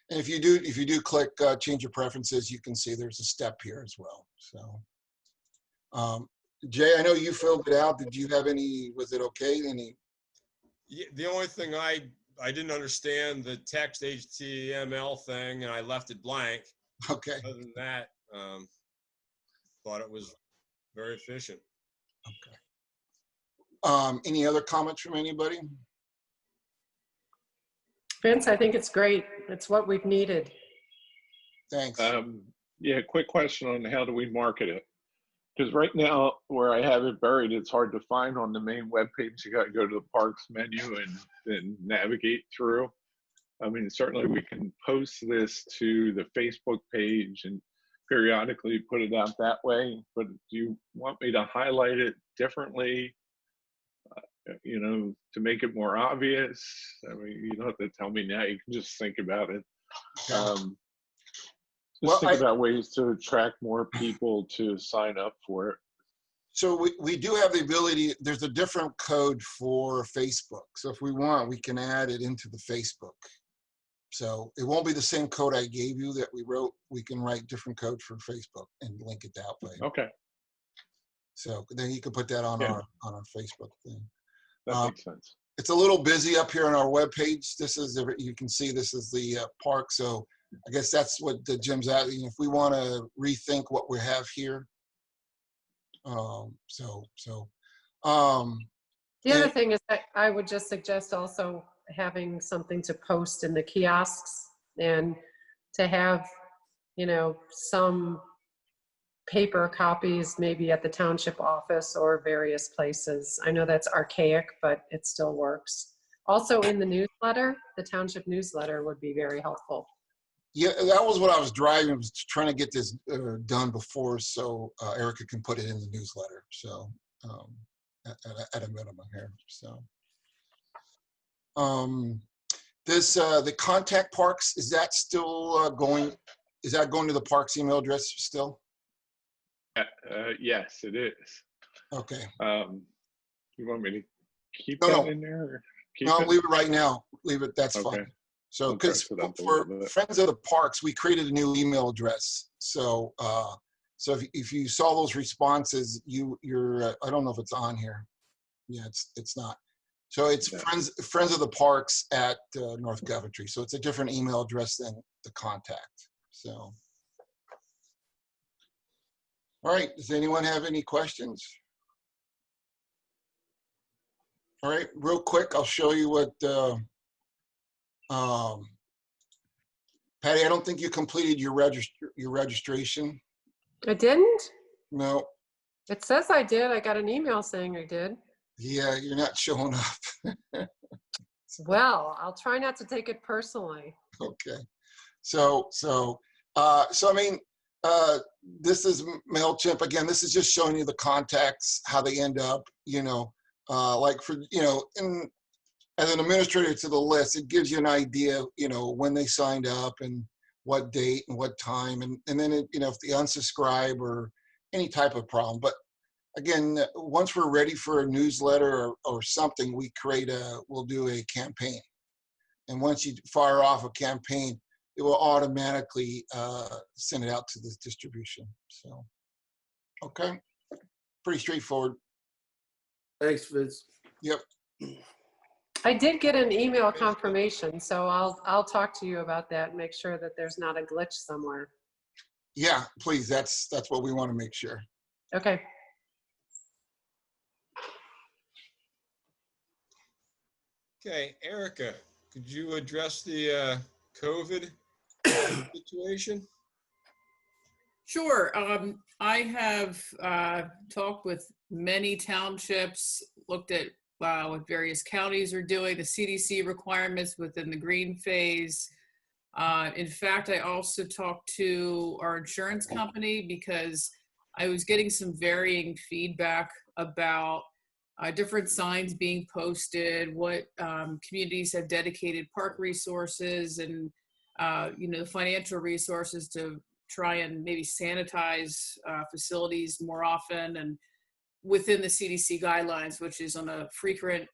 And if you do click change your preferences, you can see there's a step here as well. So, Jay, I know you filled it out. Did you have any? Was it okay? Yeah, the only thing I didn't understand the text HTML thing, and I left it blank. Okay. Other than that, thought it was very efficient. Okay. Any other comments from anybody? Vince, I think it's great. It's what we've needed. Thanks. Yeah, quick question on how do we market it? Because right now, where I have it buried, it's hard to find on the main webpage. You got to go to the parks menu and then navigate through. I mean, certainly we can post this to the Facebook page and periodically put it out that way. But do you want me to highlight it differently? To make it more obvious? I mean, you don't have to tell me now. You can just think about it. Think about ways to attract more people to sign up for it. So we do have the ability. There's a different code for Facebook. So if we want, we can add it into the Facebook. So it won't be the same code I gave you that we wrote. We can write different code for Facebook and link it that way. Okay. So then you can put that on our Facebook thing. That makes sense. It's a little busy up here on our webpage. You can see this is the park. So I guess that's what the Jim's asking. If we want to rethink what we have here. The other thing is that I would just suggest also having something to post in the kiosks and to have, some paper copies, maybe at the township office or various places. I know that's archaic, but it still works. Also in the newsletter, the township newsletter would be very helpful. Yeah, that was what I was driving, was trying to get this done before, so Erica can put it in the newsletter. So at a minimum here. So the contact parks, is that still going? Is that going to the parks email address still? Yes, it is. Okay. You want me to keep No, that no. in there? Or No, it? leave it right now. Leave it. That's Okay. fine. So, I'll because press it up a for little bit. Friends of the Parks, we created a new email address. So, so if you saw those responses, you're I don't know if it's on here. Yeah, it's not. So it's Yeah. Friends of the Parks at North Coventry. So it's a different email address than the contact. So, all right. Does anyone have any questions? All right, real quick, I'll show you what. Patty, I don't think you completed your registration. I didn't? No. It says I did. I got an email saying I did. Yeah, you're not showing up. Well, I'll try not to take it personally. Okay. So I mean, this is MailChimp. Again, this is just showing you the contacts, how they end up, like for, as an administrator to the list, it gives you an idea, when they signed up and what date and what time. And then, if they unsubscribe or any type of problem. But again, once we're ready for a newsletter or something, we'll do a campaign. And once you fire off a campaign, it will automatically send it out to the distribution. So, okay. Pretty straightforward. Thanks, Vince. Yep. I did get an email confirmation, so I'll talk to you about that and make sure that there's not a glitch somewhere. Yeah, please. That's what we want to make sure. Okay. Okay, Erica, could you address the COVID situation? Sure. I have talked with many townships, looked at what various counties are doing, the CDC requirements within the green phase. In fact, I also talked to our insurance company because I was getting some varying feedback about different signs being posted, what communities have dedicated park resources and the financial resources to try and maybe sanitize facilities more often and within the CDC guidelines, which is on a frequent,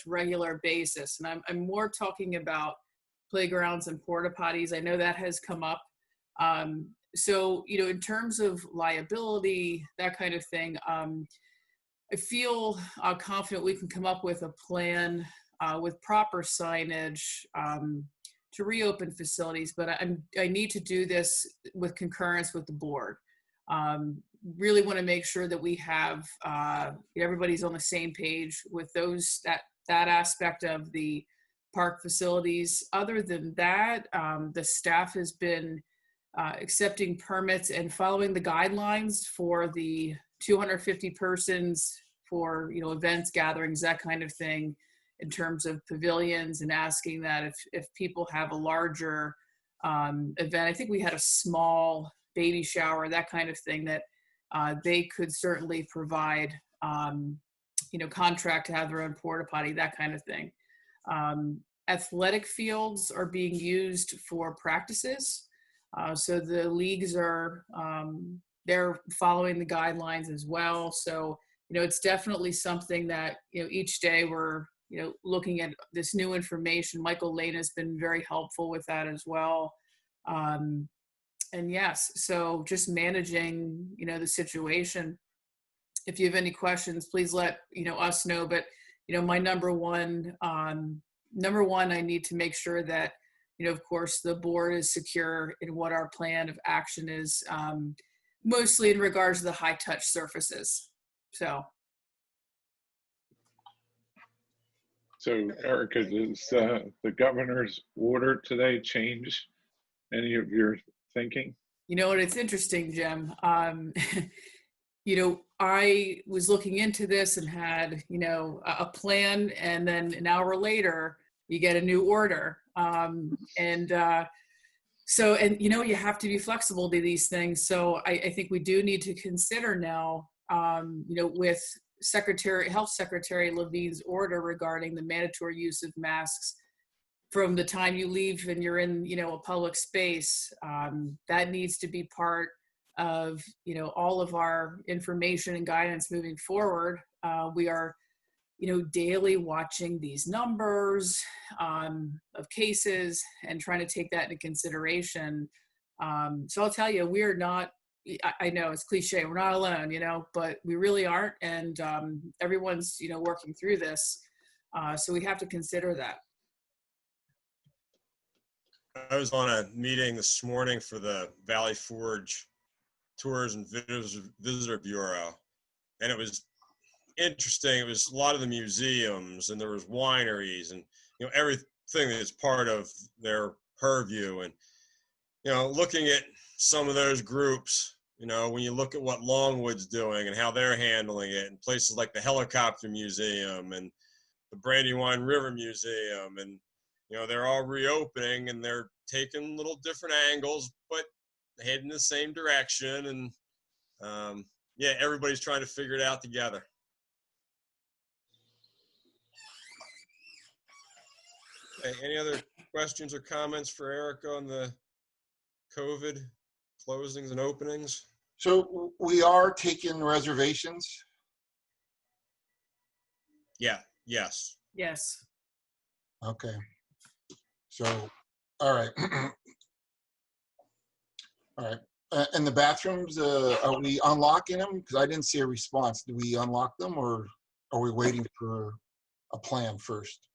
regular basis. And I'm more talking about playgrounds and porta potties. I know that has come up. So, in terms of liability, that kind of thing, I feel confident we can come up with a plan with proper signage to reopen facilities, but I need to do this with concurrence with the board. Really want to make sure that we have everybody's on the same page with that aspect of the park facilities. Other than that, the staff has been accepting permits and following the guidelines for the 250 persons for events, gatherings, that kind of thing, in terms of pavilions, and asking that if people have a larger event, I think we had a small baby shower, that kind of thing, that they could certainly provide, contract to have their own porta potty, that kind of thing. Athletic fields are being used for practices. So the leagues are, they're following the guidelines as well. So, it's definitely something that, each day we're, looking at this new information. Michael Lane has been very helpful with that as well. And yes, so just managing, the situation. If you have any questions, please let, us know. But, my number one, I need to make sure that, of course, the board is secure in what our plan of action is, mostly in regards to the high touch surfaces. So, Erica, does the governor's order today change any of your thinking? You know, and it's interesting, Jim. You know, I was looking into this and had, you know, a plan, and then an hour later, you get a new order. So, and you know, you have to be flexible to these things. So I think we do need to consider now, you know, with Health Secretary Levine's order regarding the mandatory use of masks from the time you leave and you're in, you know, a public space, that needs to be part of, you know, all of our information and guidance moving forward. We are, you know, daily watching these numbers of cases and trying to take that into consideration. So I'll tell you, we're not, I know it's cliche, we're not alone, you know, but we really aren't. And everyone's, you know, working through this. So we have to consider that. I was on a meeting this morning for the Valley Forge Tours and Visitor Bureau, and it was interesting. It was a lot of the museums, and there was wineries, and you know, everything that's part of their purview. And you know, looking at some of those groups, you know, when you look at what Longwood's doing and how they're handling it, and places like the Helicopter Museum and the Brandywine River Museum, and you know, they're all reopening and they're taking little different angles, but heading the same direction. And yeah, everybody's trying to figure it out together. Okay, any other questions or comments for Erica on the COVID closings and openings? So we are taking reservations. Yeah, yes. Yes. Okay. So, all right. All right. And the bathrooms, are we unlocking them? Because I didn't see a response. Do we unlock them, or are we waiting for a plan first?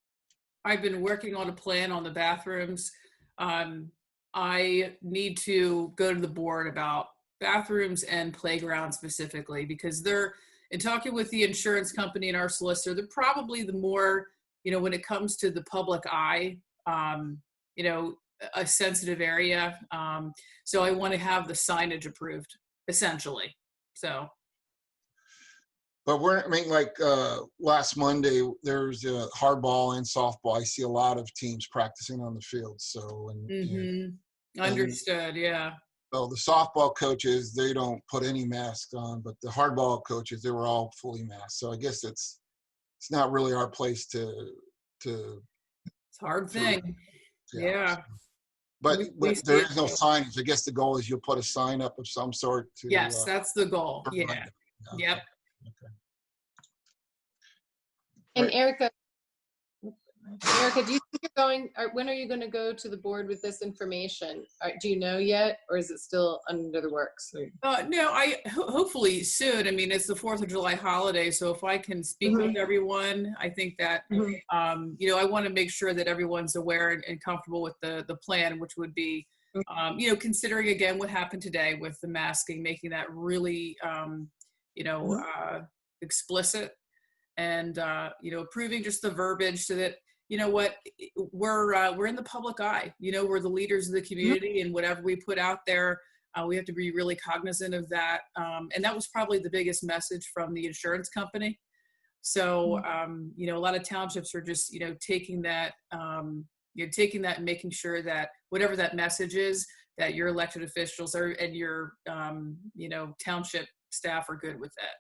I've been working on a plan on the bathrooms. I need to go to the board about bathrooms and playgrounds specifically, because they're, in talking with the insurance company and our solicitor, they're probably the more, you know, when it comes to the public eye, you know, a sensitive area. So I want to have the signage approved, essentially. So. But I mean, like last Monday, there's hardball and softball. I see a lot of teams practicing on the field. So, Understood, yeah. So the softball coaches, they don't put any masks on, but the hardball coaches, they were all fully masked. So I guess it's not really our place to. It's a hard thing. Yeah. But there is no signage. I guess the goal is you'll put a sign up of some sort. Yes, that's the goal. Yeah. Yep. Okay. And Erica, do you think you're going, or when are you going to go to the board with this information? Do you know yet, or is it still under the works? No, hopefully soon. I mean, it's the 4th of July holiday, so if I can speak with everyone, I think that, you know, I want to make sure that everyone's aware and comfortable with the plan, which would be, you know, considering again what happened today with the masking, making that really, you know, explicit, and you know, approving just the verbiage so that, you know what, we're in the public eye. You know, we're the leaders of the community, and whatever we put out there, we have to be really cognizant of that. And that was probably the biggest message from the insurance company. So, you know, a lot of townships are just, you know, taking that, and making sure that whatever that message is, that your elected officials are, and your, you know, township staff are good with that.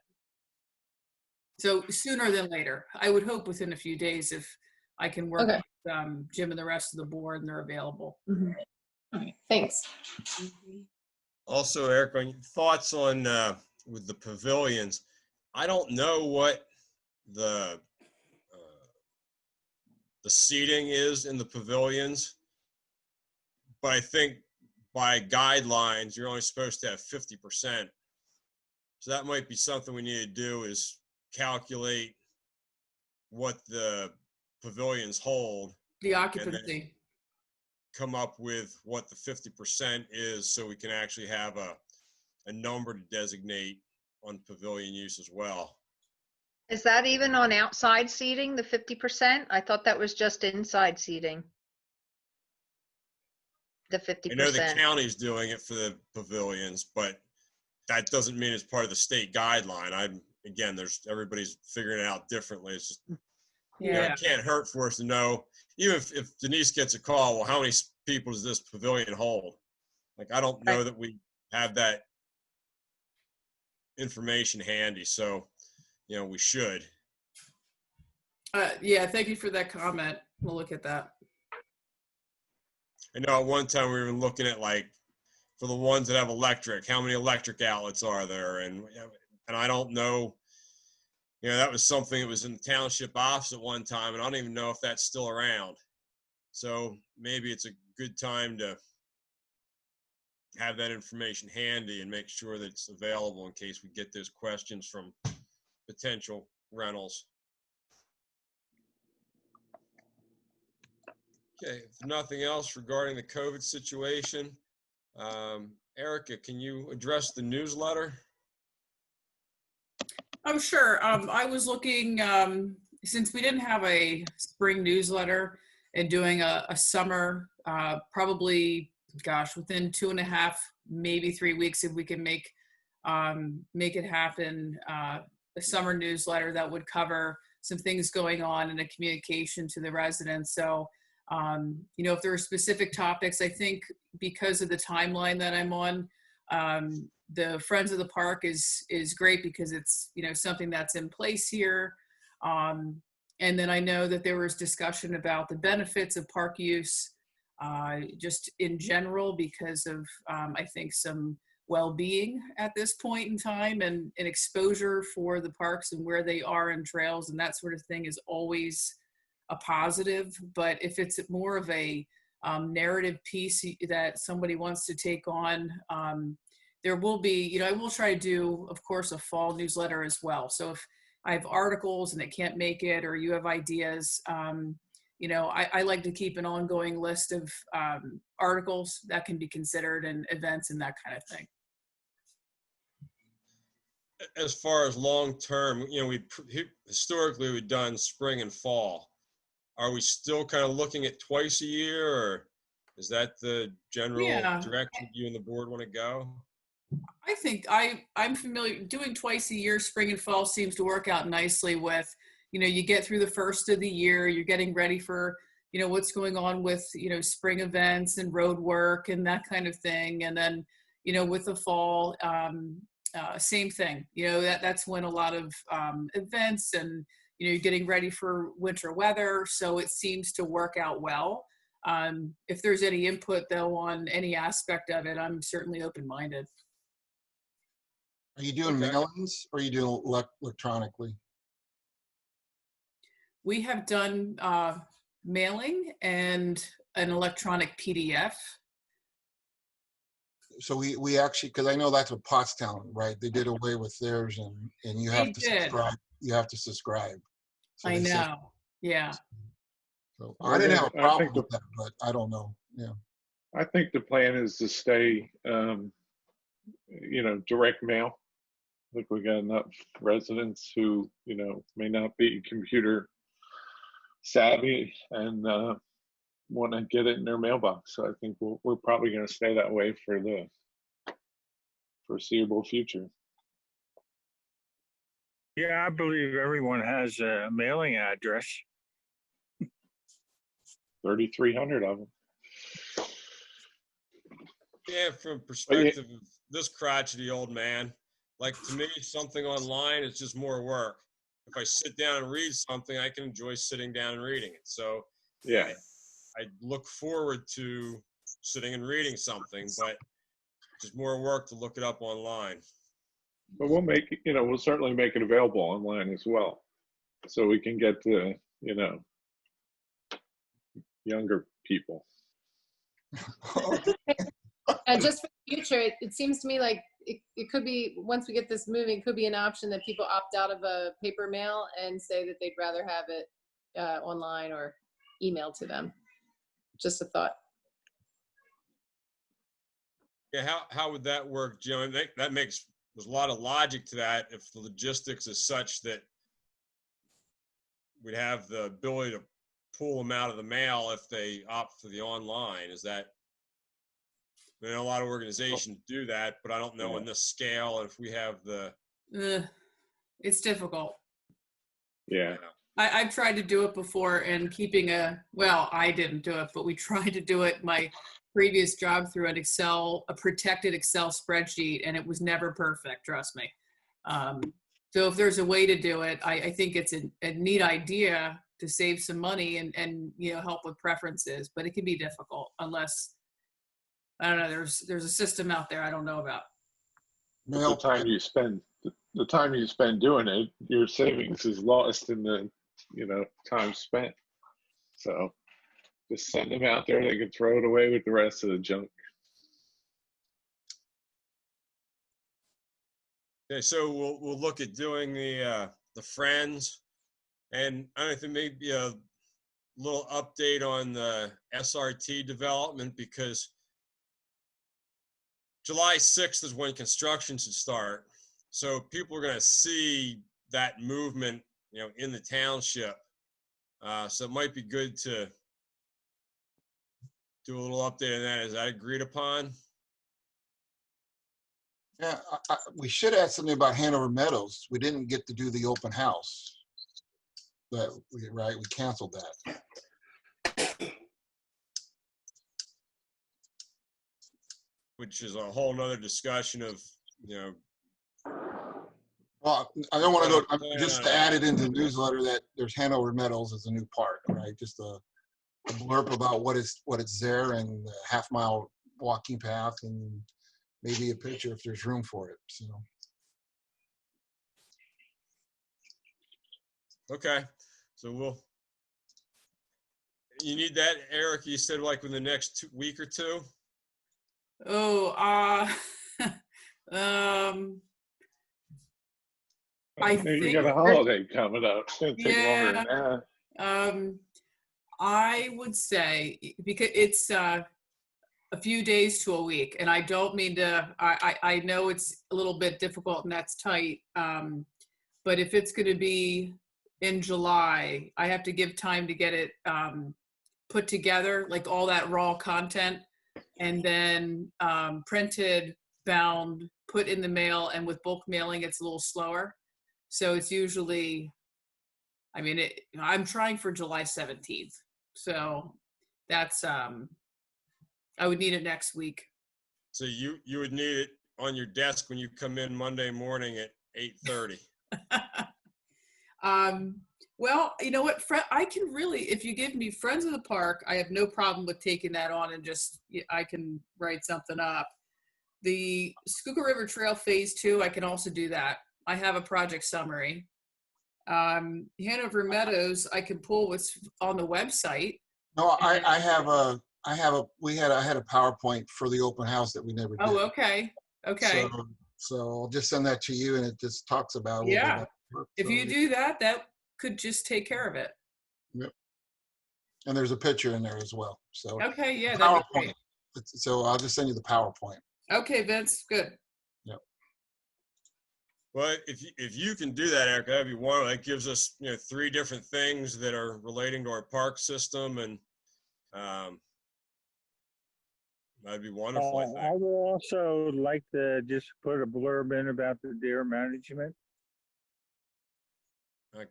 So sooner than later, I would hope within a few days, if I can work with Jim and the rest of the board and they're available. All right, thanks. Also, Eric, on your thoughts on with the pavilions, I don't know what the seating is in the pavilions, but I think by guidelines, you're only supposed to have 50%. So that might be something we need to do, is calculate what the pavilions hold. The occupancy. Come up with what the 50% is, so we can actually have a number to designate on pavilion use as well. Is that even on outside seating, the 50%? I thought that was just inside seating. the I know the 50%. county's doing it for the pavilions, but that doesn't mean it's part of the state guideline. Again, everybody's figuring it out differently. It's just, Yeah. it can't hurt for us to know, even if Denise gets a call, well, how many people does this pavilion hold? Like, I don't know that we have that information handy, so, we should. Yeah, thank you for that comment. We'll look at that. I know at one time we were looking at, like, for the ones that have electric, how many electric outlets are there? And I don't know, that was something that was in the township office at one time, and I don't even know if that's still around. So maybe it's a good time to have that information handy and make sure that it's available in case we get those questions from potential rentals. Okay, if nothing else regarding the COVID situation, Erica, can you address the newsletter? Oh, sure. I was looking, since we didn't have a spring newsletter and doing a summer, probably, within 2.5, maybe 3 weeks, if we can make it happen, a summer newsletter that would cover some things going on and a communication to the residents. So, if there are specific topics, I think because of the timeline that I'm on, the Friends of the Park is great because it's, something that's in place here. And then I know that there was discussion about the benefits of park use, just in general, because of, I think, some well-being at this point in time, and exposure for the parks and where they are and trails and that sort of thing is always a positive. But if it's more of a narrative piece that somebody wants to take on, there will be, I will try to do, of course, a fall newsletter as well. So if I have articles and it can't make it, or you have ideas, I like to keep an ongoing list of articles that can be considered and events and that kind of thing. As far as long-term, historically we've done spring and fall. Are we still kind of looking at twice a year, or is that the general direction you and the board want to go? I think I'm familiar doing twice a year. Spring and fall seems to work out nicely with, you get through the first of the year, you're getting ready for, what's going on with, spring events and road work and that kind of thing. And then, with the fall, same thing, that's when a lot of events and, you're getting ready for winter weather. So it seems to work out well. If there's any input though on any aspect of it, I'm certainly open-minded. Are you doing mailings or are you doing electronically? We have done mailing and an electronic PDF. So we actually, because I know that's what Pottstown, right? They did away with theirs, and you have to subscribe. You have to subscribe. So I know. Yeah. So I didn't have a problem with that, but I don't know. Yeah. I think the plan is to stay, direct mail. I think we got enough residents who, may not be computer savvy and want to get it in their mailbox. So I think we're probably going to stay that way for the foreseeable future. Yeah, I believe everyone has a mailing address. 3,300 of them. Yeah, from perspective of this crotchety old man, like, to me, something online is just more work. If I sit down and read something, I can enjoy sitting down and reading it. So yeah, I look forward to sitting and reading something, but just more work to look it up online. But we'll make it, we'll certainly make it available online as well. So we can get to, younger people. And just for the future, it seems to me like it could be, once we get this moving, it could be an option that people opt out of a paper mail and say that they'd rather have it online or emailed to them. Just a thought. Yeah, how would that work, Joe? There's a lot of logic to that if the logistics is such that we'd have the ability to pull them out of the mail if they opt for the online. Is that I know a lot of organizations do that, but I don't know in this scale if we have the. It's difficult. Yeah. I've tried to do it before, and I didn't do it, but we tried to do it my previous job through a protected Excel spreadsheet, and it was never perfect, trust me. So if there's a way to do it, I think it's a neat idea to save some money and help with preferences, but it can be difficult unless, I don't know, there's a system out there I don't know about. The time you spend doing it, your savings is lost in the time spent. So just send them out there. They can throw it away with the rest of the junk. Okay, so we'll look at doing the Friends, and I think maybe a little update on the SRT development, because July 6th is when construction should start. So people are going to see that movement, in the township. So it might be good to do a little update on that. Is that agreed upon? Yeah, we should add something about Hanover Meadows. We didn't get to do the open house. We canceled that. Which is a whole nother discussion of, Well, I don't want to go, just to add it into the newsletter that there's Hanover Meadows as a new park, right? Just a blurb about what it's there, and a half-mile walking path, and maybe a picture if there's room for it. So. Okay, so you need that, Eric? You said like in the next week or two? I think you got a holiday coming up. It's going to take longer than that. I would say, because it's a few days to a week, and I don't mean to, I know it's a little bit difficult and that's tight, but if it's going to be in July, I have to give time to get it put together, like all that raw content, and then printed, bound, put in the mail, and with bulk mailing, it's a little slower. So it's usually, I'm trying for July 17th. So that's, I would need it next week. So you would need it on your desk when you come in Monday morning at 8:30. Well, you know what, I can really, if you give me Friends of the Park, I have no problem with taking that on and I can write something up. The Schuylkill River Trail Phase 2, I can also do that. I have a project summary. Hanover Meadows, I can pull what's on the website. No, I had a PowerPoint for the open house that we never did. Oh, okay. Okay. So I'll just send that to you, and it just talks about. Yeah. If you do that, that could just take care of it. Yep. And there's a picture in there as well. So. Okay. Yeah. That'd be great. So I'll just send you the PowerPoint. Okay, Vince. Good. Yep. Well, if you can do that, Eric, that'd be wonderful. That gives us 3 different things that are relating to our park system, and that'd be wonderful. I think. I would also like to just put a blurb in about the deer management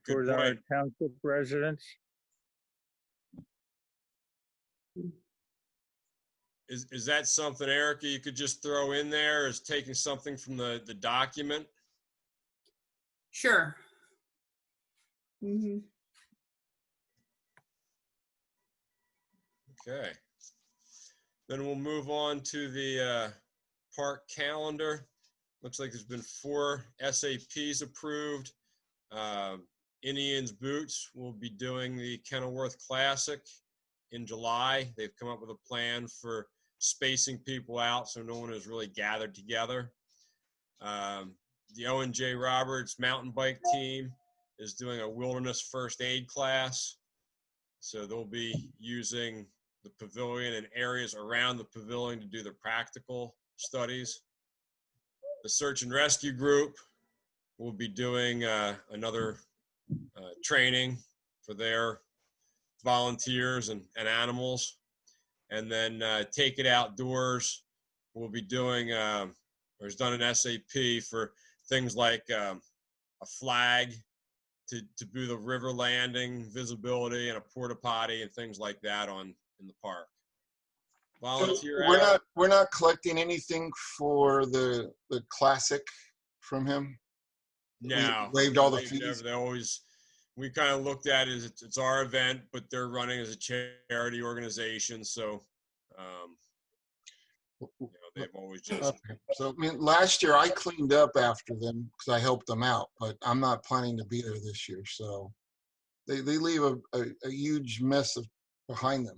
for our township residents. Is that something, Erica, you could just throw in there as taking something from the document? Sure. Mm-hmm. Okay. Then we'll move on to the park calendar. Looks like there's been 4 SAPs approved. Indians Boots will be doing the Kenilworth Classic in July. They've come up with a plan for spacing people out so no one is really gathered together. The Owen J. Roberts mountain bike team is doing a wilderness first aid class. So they'll be using the pavilion and areas around the pavilion to do their practical studies. The search and rescue group will be doing another training for their volunteers and animals. And then Take It Outdoors will be doing, or has done an SAP for things like a flag to do the river landing visibility and a porta potty and things like that in the park. Volunteer hour. We're not collecting anything for the classic from him. No, We waived all the they've fees. They always, we kind of looked at it as it's our event, but they're running as a charity organization. So, they've always just. Okay. So, I mean, last year I cleaned up after them because I helped them out, but I'm not planning to be there this year. So they leave a huge mess behind them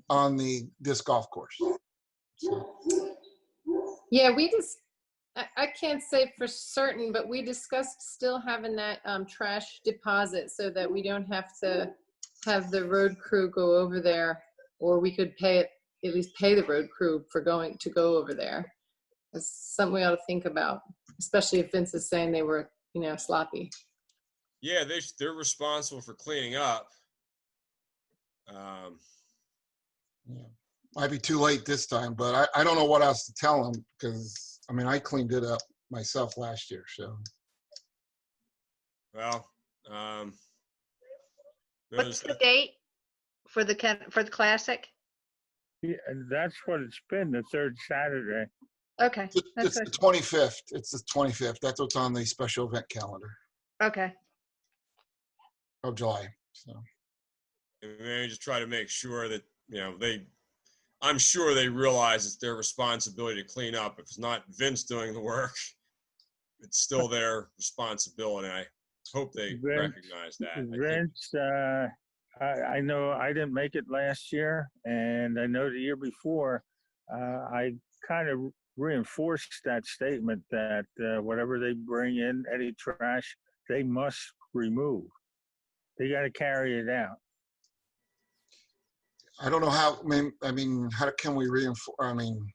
on the disc golf course. So. Yeah, I can't say for certain, but we discussed still having that trash deposit so that we don't have to have the road crew go over there, or we could at least pay the road crew for go over there. That's something we ought to think about, especially if Vince is saying they were, sloppy. Yeah, they're responsible for cleaning up. Yeah. Might be too late this time, but I don't know what else to tell them because, I mean, I cleaned it up myself last year, so. Well, What's the date for the classic? Yeah, and that's what it's been, the third Saturday. Okay. It's the 25th. It's the 25th. That's what's on the special event calendar Okay. of July. So. Maybe just try to make sure that, I'm sure they realize it's their responsibility to clean up. If it's not Vince doing the work, it's still their responsibility. I hope they recognize that. Vince, I know I didn't make it last year, and I know the year before, I kind of reinforced that statement that whatever they bring in, any trash, they must remove. They got to carry it out. I don't know how. I mean, how can we reinforce? I mean,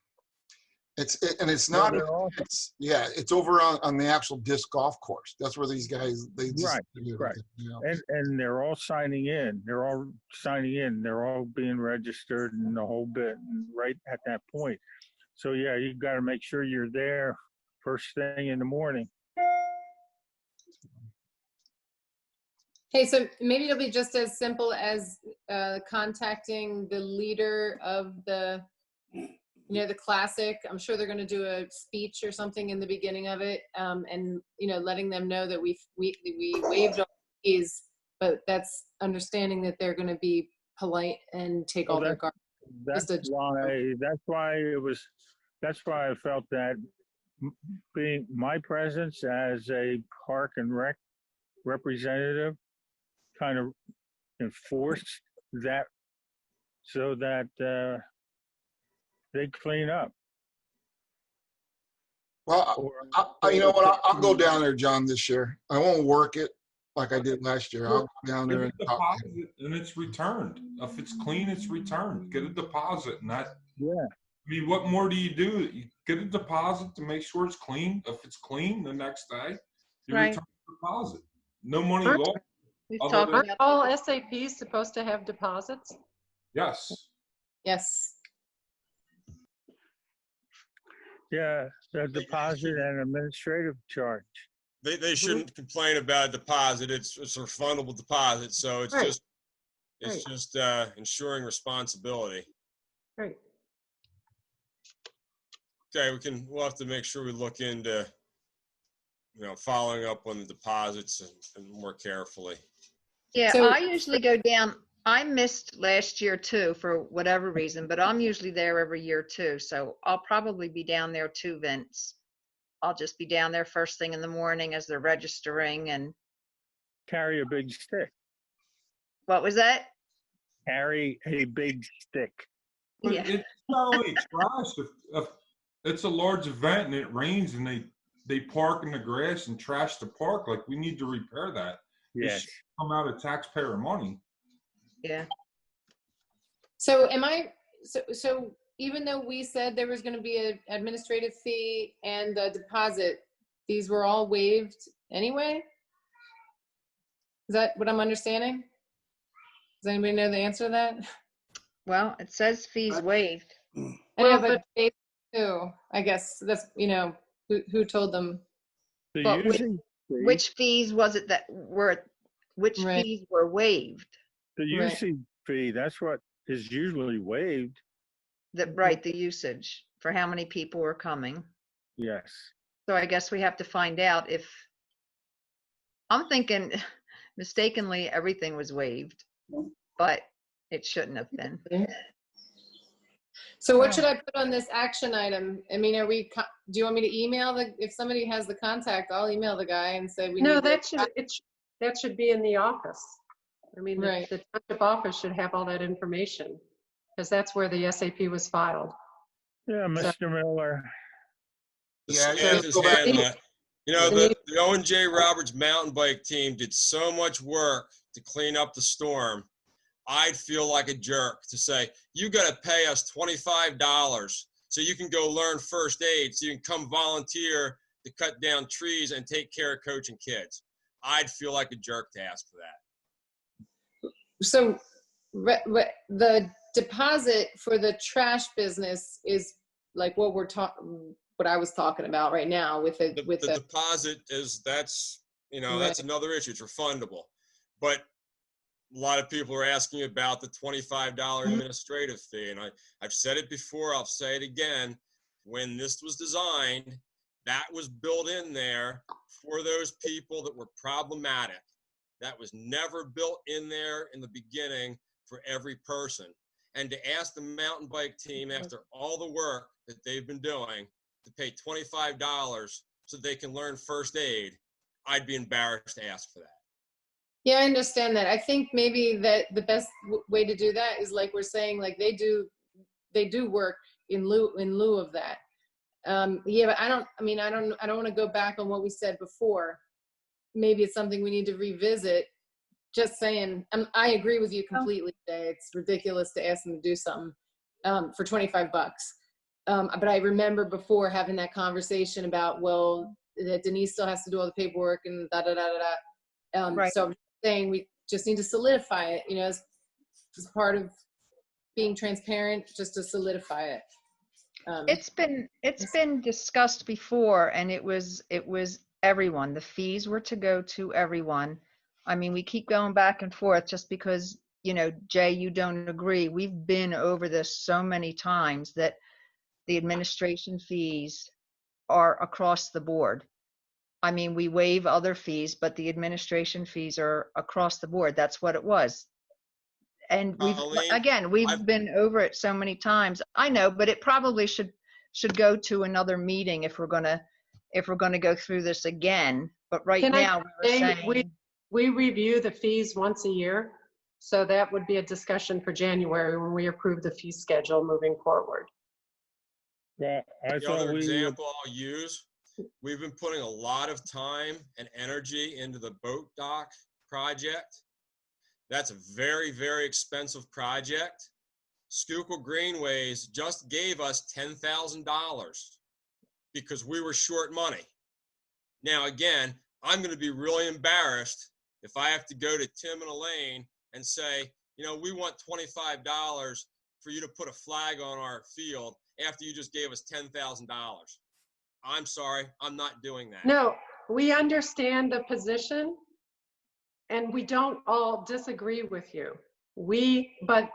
it's not. It's over on the actual disc golf course. That's where these guys right. And they're all signing in. They're all signing in. They're all being registered and the whole bit. Right at that point. So yeah, you've got to make sure you're there first thing in the morning. Hey, so maybe it'll be just as simple as contacting the leader of the classic. I'm sure they're going to do a speech or something in the beginning of it, and letting them know that we waived all fees, but that's understanding that they're going to be polite and take all their garbage. That's why I felt that being my presence as a park and rec representative kind of enforced that so that they clean up. Well, you know what? I'll go down there, John, this year. I won't work it like I did last year. I'll go down there and it's returned. If it's clean, it's returned. Get a deposit, and that. Yeah. I mean, what more do you do? You get a deposit to make sure it's clean. If it's clean the next day, you return the deposit. No money lost. Aren't all SAPs supposed to have deposits? Yes. Yes. Yeah, the deposit and administrative charge. They shouldn't complain about a deposit. It's a refundable deposit, so it's just ensuring responsibility. Right. Okay, we'll have to make sure we look into following up on the deposits and more carefully. Yeah, so, I usually go down. I missed last year too for whatever reason, but I'm usually there every year too. So I'll probably be down there too, Vince. I'll just be down there first thing in the morning as they're registering and carry a big stick. What was that? Carry a big stick. But it's not only trash. If it's a large event and it rains and they park in the grass and trash the park, like we need to repair that. Yes. It should come out of taxpayer money. Yeah. So so even though we said there was going to be an administrative fee and a deposit, these were all waived anyway? Is that what I'm understanding? Does anybody know the answer to that? Well, it says fees waived. I know, but who, I guess that's, who told them. The But using fee, Which fees was it that were, which Right. fees were waived? the Right. using fee, that's what is usually waived. Right, the usage for how many people were coming. Yes. So I guess we have to find out if, I'm thinking mistakenly everything was waived, but it shouldn't have been. So what should I put on this action item? I mean, do you want me to email if somebody has the contact, I'll email the guy and say we No, need that should be in the office. I mean, Right. the township office should have all that information because that's where the SAP was filed. Yeah, Mr. Miller. The Yeah, staff so is go back. handling that. The Owen J. Roberts mountain bike team did so much work to clean up the storm. I'd feel like a jerk to say, you got to pay us $25 so you can go learn first aid, so you can come volunteer to cut down trees and take care of coaching kids. I'd feel like a jerk to ask for that. So the deposit for the trash business is like what I was talking about right now with the deposit that's another issue. It's refundable, but a lot of people are asking about the $25 administrative fee. And I've said it before, I'll say it again. When this was designed, that was built in there for those people that were problematic. That was never built in there in the beginning for every person. And to ask the mountain bike team, after all the work that they've been doing, to pay $25 so they can learn first aid, I'd be embarrassed to ask for that. Yeah, I understand that. I think maybe that the best way to do that is like we're saying, like they do work in lieu of that. Yeah, but I don't want to go back on what we said before. Maybe it's something we need to revisit. Just saying, I agree with you completely, Jay. It's ridiculous to ask them to do something for $25. But I remember before having that conversation about, well, that Denise still has to do all the paperwork and da da da da da. Right. So I'm saying we just need to solidify it, as part of being transparent, just to solidify it. It's been discussed before, and it was everyone. The fees were to go to everyone. I mean, we keep going back and forth just because, Jay, you don't agree. We've been over this so many times that the administration fees are across the board. I mean, we waive other fees, but the administration fees are across the board. That's what it was. And we've been over it so many times. I know, but it probably should go to another meeting if we're gonna go through this again. But now we review the fees once a year, so that would be a discussion for January when we approve the fee schedule moving forward. Well, the other example I'll use. We've been putting a lot of time and energy into the boat dock project. That's a very, very expensive project. Schuylkill Greenways just gave us $10,000 because we were short money. Now, again, I'm going to be really embarrassed if I have to go to Tim and Elaine and say, we want $25 for you to put a flag on our field after you just gave us $10,000. I'm sorry, I'm not doing that. No, we understand the position and we don't all disagree with you. We vote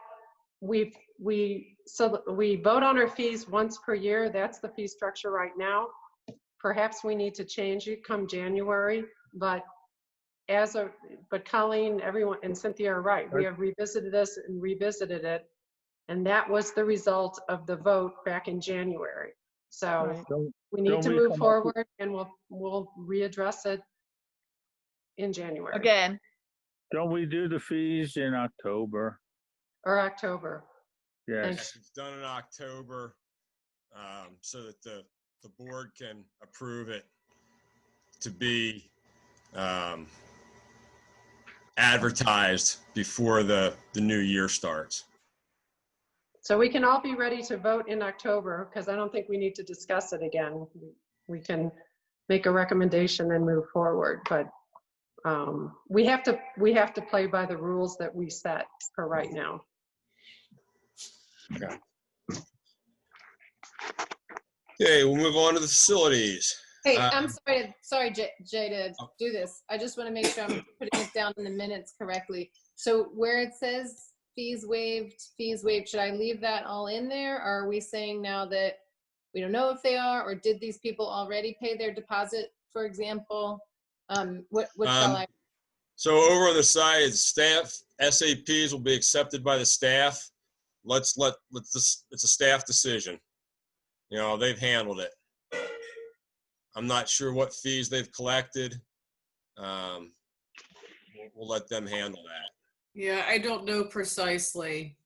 on our fees once per year. That's the fee structure right now. Perhaps we need to change it come January, but Colleen, everyone, and Cynthia are right. We have revisited this and revisited it, and that was the result of the vote back in January. So we need to move forward, and we'll readdress it in January. Again. Don't we do the fees in October? Or October. Yes. It's done in October so that the board can approve it to be advertised before the new year starts. So we can all be ready to vote in October, because I don't think we need to discuss it again. We can make a recommendation and move forward, but we have to play by the rules that we set for right now. Okay. Okay, we'll move on to the facilities. Hey, I'm sorry, Jay, to Oh. do this. I just want to make sure I'm putting it down in the minutes correctly. So where it says fees waived, should I leave that all in there? Or are we saying now that we don't know if they are, or did these people already pay their deposit, for example? What shall I? So over on the side, staff SAPs will be accepted by the staff. Let's this, it's a staff decision. You know, they've handled it. I'm not sure what fees they've collected. We'll let them handle that. Yeah, I don't know precisely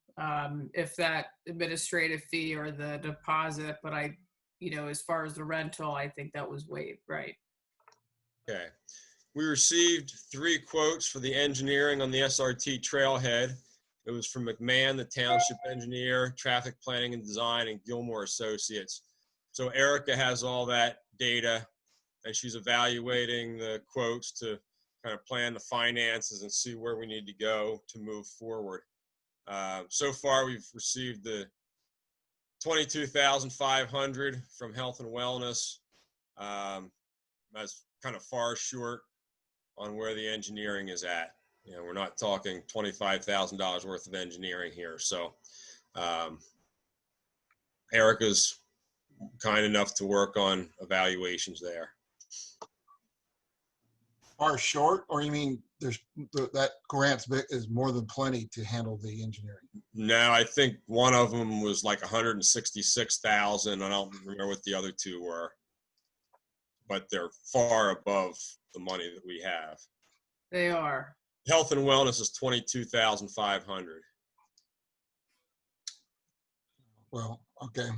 if that administrative fee or the deposit, but as far as the rental, I think that was waived, right? Okay. We received 3 quotes for the engineering on the SRT Trailhead. It was from McMahon, the township engineer, traffic planning and design, and Gilmore Associates. So Erica has all that data, and she's evaluating the quotes to kind of plan the finances and see where we need to go to move forward. So far, we've received the $22,500 from Health and Wellness. That's kind of far short on where the engineering is at. You know, we're not talking $25,000 worth of engineering here. So Erica's kind enough to work on evaluations there. Are short, or you mean there's that grant is more than plenty to handle the engineering? No, I think one of them was like 166,000. I don't remember what the other 2 were, but they're far above the money that we have. They are. Health and Wellness is 22,500. Well, okay.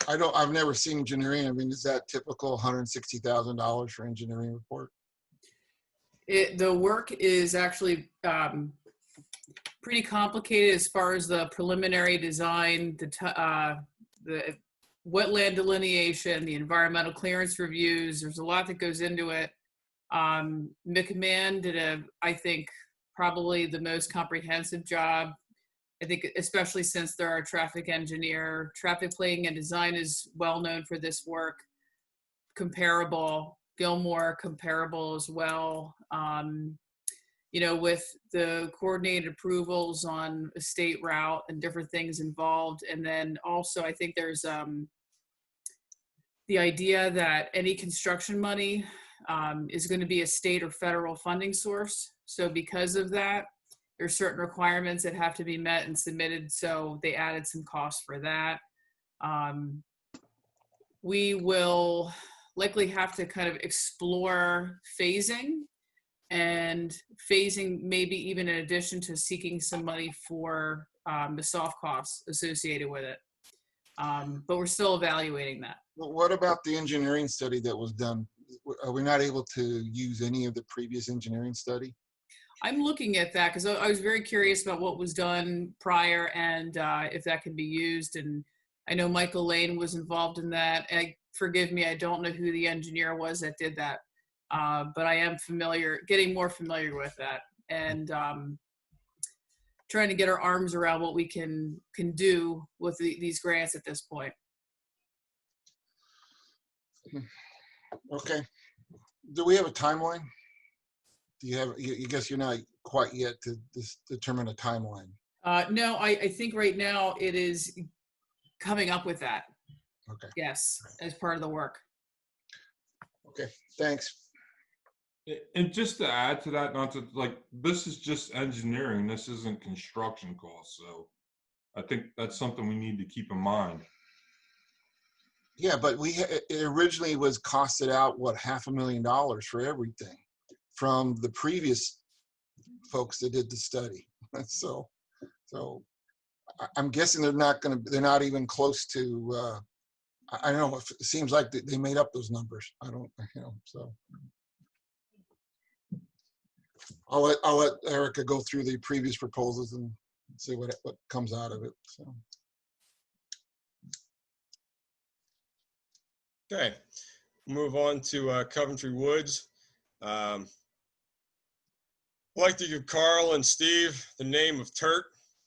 I've never seen engineering. I mean, is that typical $160,000 for engineering report? The work is actually pretty complicated as far as the preliminary design, the wetland delineation, the environmental clearance reviews. There's a lot that goes into it. McMahon did I think, probably the most comprehensive job. I think, especially since they're our traffic engineer. Traffic planning and design is well known for this work. Comparable. Gilmore, comparable as well. With the coordinated approvals on a state route and different things involved. And then also, I think there's the idea that any construction money is going to be a state or federal funding source. So because of that, there's certain requirements that have to be met and submitted. So they added some costs for that. We will likely have to kind of explore phasing maybe even in addition to seeking some money for the soft costs associated with it. But we're still evaluating that. Well, what about the engineering study that was done? Are we not able to use any of the previous engineering study? I'm looking at that because I was very curious about what was done prior and if that can be used. And I know Michael Lane was involved in that. And forgive me, I don't know who the engineer was that did that. But I am getting more familiar with that, and trying to get our arms around what we can do with these grants at this point. Okay. Do we have a timeline? Do you have? You guess you're not quite yet to determine a timeline. No, I think right now it is coming up with that. Okay. Yes, as part of the work. Okay. Thanks. And just to add to that, this is just engineering. This isn't construction costs. So I think that's something we need to keep in mind. Yeah, but it originally was costed out, what, $500,000 for everything from the previous folks that did the study. So I'm guessing they're not even close to, I don't know, it seems like they made up those numbers. I don't, so. I'll let Erica go through the previous proposals and see what comes out of it. So. Okay, move on to Coventry Woods. I'd like to give Carl and Steve the name of TERT,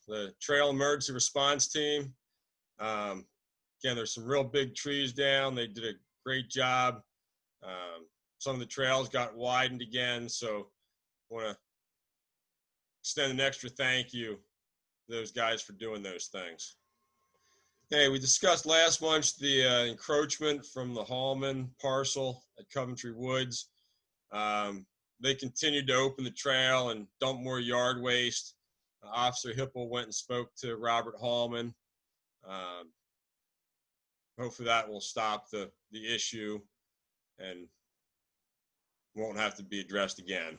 the Trail Emergency Response Team. Again, there's some real big trees down. They did a great job. Some of the trails got widened again, so I want to extend an extra thank you to those guys for doing those things. Okay, we discussed last month the encroachment from the Hallman parcel at Coventry Woods. They continued to open the trail and dump more yard waste. Officer Hipple went and spoke to Robert Hallman. Hopefully that will stop the issue and won't have to be addressed again.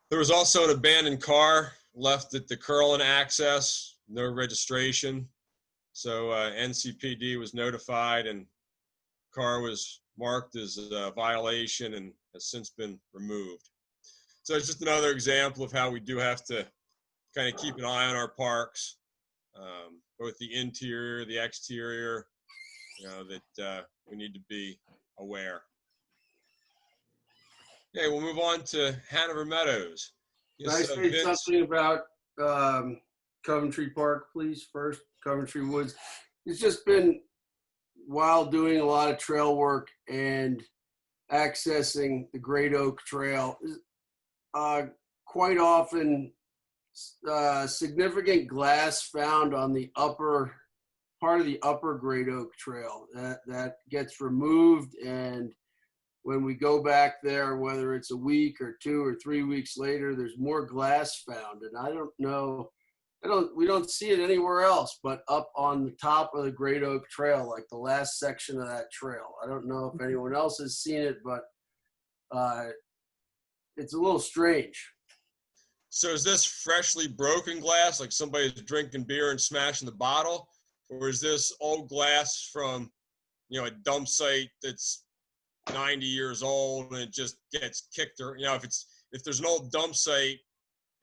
There was also an abandoned car left at the Curlin access, no registration. So NCPD was notified and car was marked as a violation and has since been removed. So it's just another example of how we do have to kind of keep an eye on our parks, both the interior, the exterior, that we need to be aware. Okay, we'll move on to Hanover Meadows. Can I say something about Coventry Park, please, first? Coventry Woods. It's just been, while doing a lot of trail work and accessing the Great Oak Trail, quite often significant glass found on the upper part of the upper Great Oak Trail that gets removed, and when we go back there, whether it's a week or 2 or 3 weeks later, there's more glass found. And I don't know, we don't see it anywhere else but up on the top of the Great Oak Trail, like the last section of that trail. I don't know if anyone else has seen it, but it's a little strange. So is this freshly broken glass, like somebody's drinking beer and smashing the bottle? Or is this old glass from, a dump site that's 90 years old and it just gets kicked, or if there's an old dump site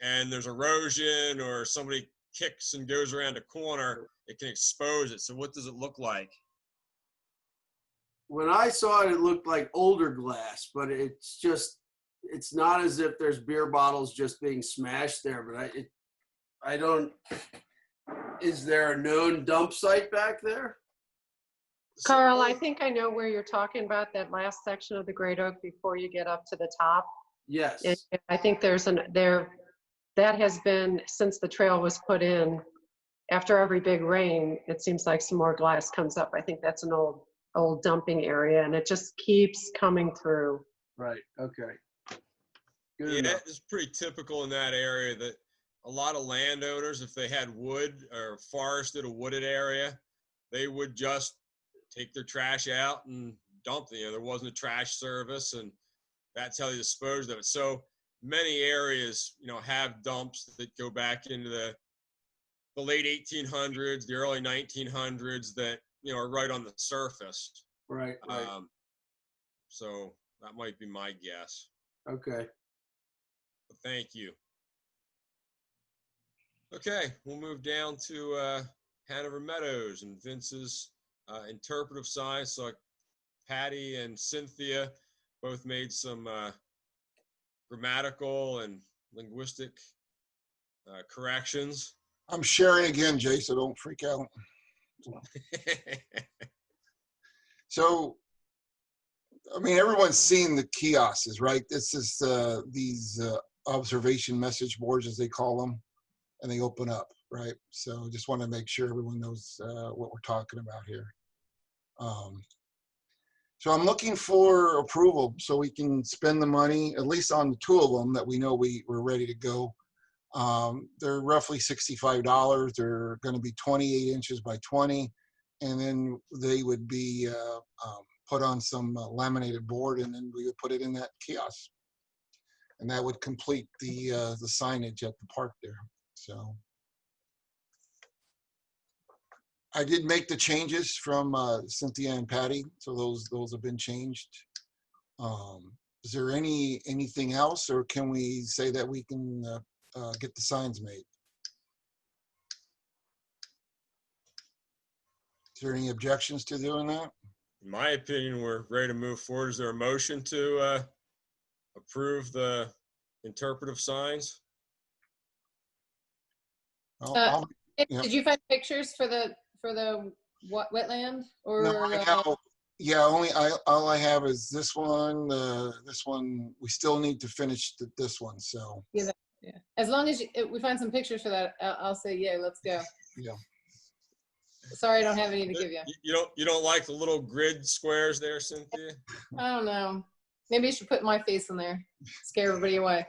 and there's erosion or somebody kicks and goes around a corner, it can expose it. So what does it look like? When I saw it, it looked like older glass, but it's not as if there's beer bottles just being smashed there. But I don't, is there a known dump site back there? Carl, I think I know where you're talking about, that last section of the Great Oak before you get up to the top. Yes. I think that has been, since the trail was put in, after every big rain, it seems like some more glass comes up. I think that's an old dumping area, and it just keeps coming through. Right, okay. Yeah, it's pretty typical in that area that a lot of landowners, if they had wood or forested a wooded area, they would just take their trash out and dump it. There wasn't a trash service, and that's how they disposed of it. So many areas, have dumps that go back into the late 1800s, the early 1900s that, are right on the surface. Right. So that might be my guess. Okay. But thank you. Okay, we'll move down to Hanover Meadows and Vince's interpretive science. So Patty and Cynthia both made some grammatical and linguistic corrections. I'm sharing again, Jay, so don't freak out. So, everyone's seen the kiosks, right? This is these observation message boards, as they call them, and they open up, right? So just want to make sure everyone knows what we're talking about here. So I'm looking for approval so we can spend the money, at least on the 2 of them that we know we're ready to go. They're roughly $65. They're going to be 28 inches by 20, and then they would be put on some laminated board, and then we would put it in that kiosk, and that would complete the signage at the park there. So I did make the changes from Cynthia and Patty, so those have been changed. Is there anything else, or can we say that we can get the signs made? Is there any objections to doing that? In my opinion, we're ready to move forward. Is there a motion to approve the interpretive signs? Did you find pictures for the for the wetland No, or? right now, yeah, all I have is this one. This one, we still need to finish this one, so. Yeah, as long as if we find some pictures for that, I'll say, yeah, let's go. Yeah. Sorry, I don't have any to give you. You don't like the little grid squares there, Cynthia? I don't know. Maybe you should put my face in there, scare everybody away.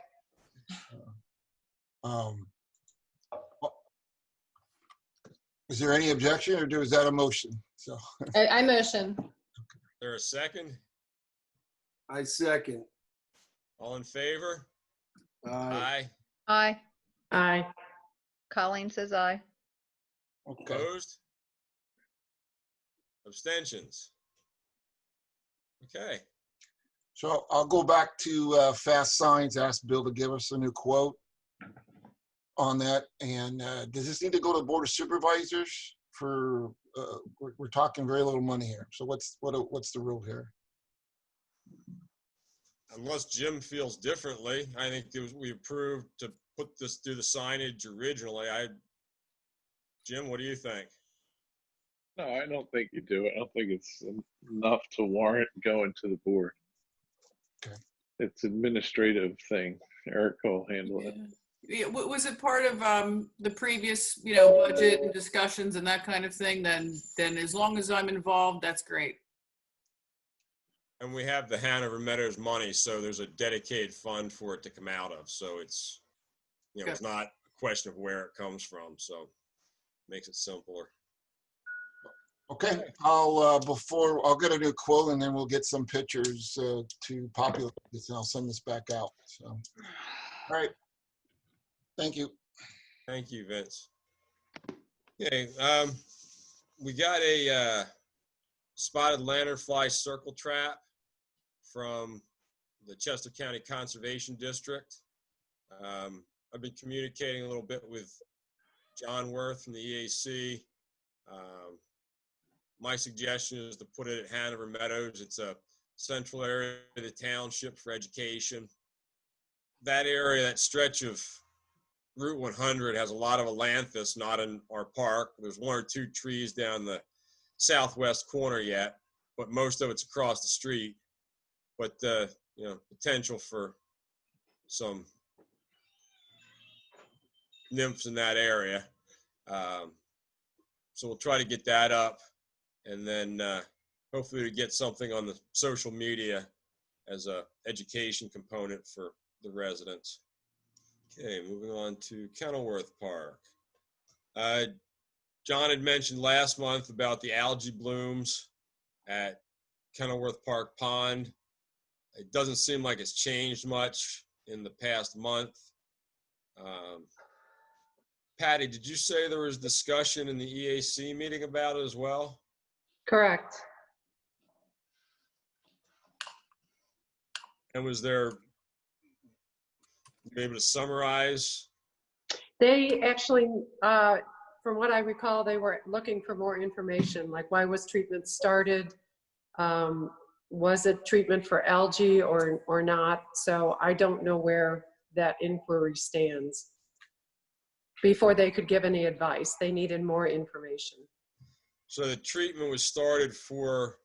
Is there any objection, or is that a motion? So. I motion. Is there a second? I second. All in favor? Aye. Aye. Aye. Colleen says aye. Okay. Opposed? Abstentions? Okay. So I'll go back to Fast Signs, ask Bill to give us a new quote on that. And does this need to go to the Board of Supervisors for, we're talking very little money here. So what's the rule here? Unless Jim feels differently, I think we approved to put this through the signage originally. Jim, what do you think? No, I don't think you do. I don't think it's enough to warrant going to the board. Okay. It's administrative thing. Eric will handle it. Yeah, was it part of the previous, budget and discussions and that kind of thing? Then as long as I'm involved, that's great. And we have the Hanover Meadows money, so there's a dedicated fund for it to come out of. So it's, it's not a question of where it comes from. So makes it simpler. Okay, I'll get a new quote, and then we'll get some pictures to populate this, and I'll send this back out. So, all right. Thank you. Thank you, Vince. Okay, we got a spotted lanternfly circle trap from the Chester County Conservation District. I've been communicating a little bit with John Worth from the EAC. My suggestion is to put it at Hanover Meadows. It's a central area of the township for education. That area, that stretch of Route 100 has a lot of ailanthus, not in our park. There's one or two trees down the southwest corner yet, but most of it's across the street. But potential for some nymphs in that area. So we'll try to get that up, and then hopefully we get something on the social media as a education component for the residents. Okay, moving on to Kenilworth Park. John had mentioned last month about the algae blooms at Kenilworth Park Pond. It doesn't seem like it's changed much in the past month. Patty, did you say there was discussion in the EAC meeting about it as well? Correct. And was there, able to summarize? They actually, from what I recall, they were looking for more information, like why was treatment started? Was it treatment for algae or not? So I don't know where that inquiry stands. Before they could give any advice, they needed more information. So the treatment was started for.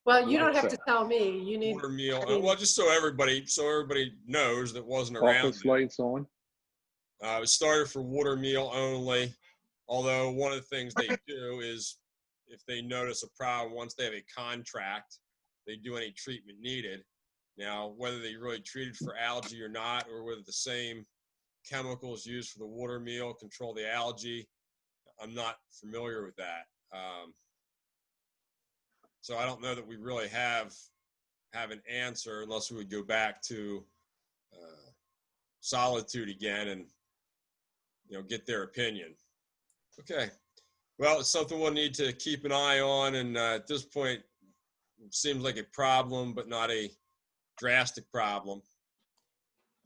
Well, you don't have to tell me. You need water meal. I mean, Well, just so everybody knows that wasn't around. Office lights on. It started for water meal only. Although one of the things they do is, if they notice a problem, once they have a contract, they do any treatment needed. Now, whether they really treated for algae or not, or whether the same chemicals used for the water meal control the algae, I'm not familiar with that. So I don't know that we really have an answer unless we would go back to Solitude again and get their opinion. Okay, well, it's something we'll need to keep an eye on, and at this point it seems like a problem but not a drastic problem.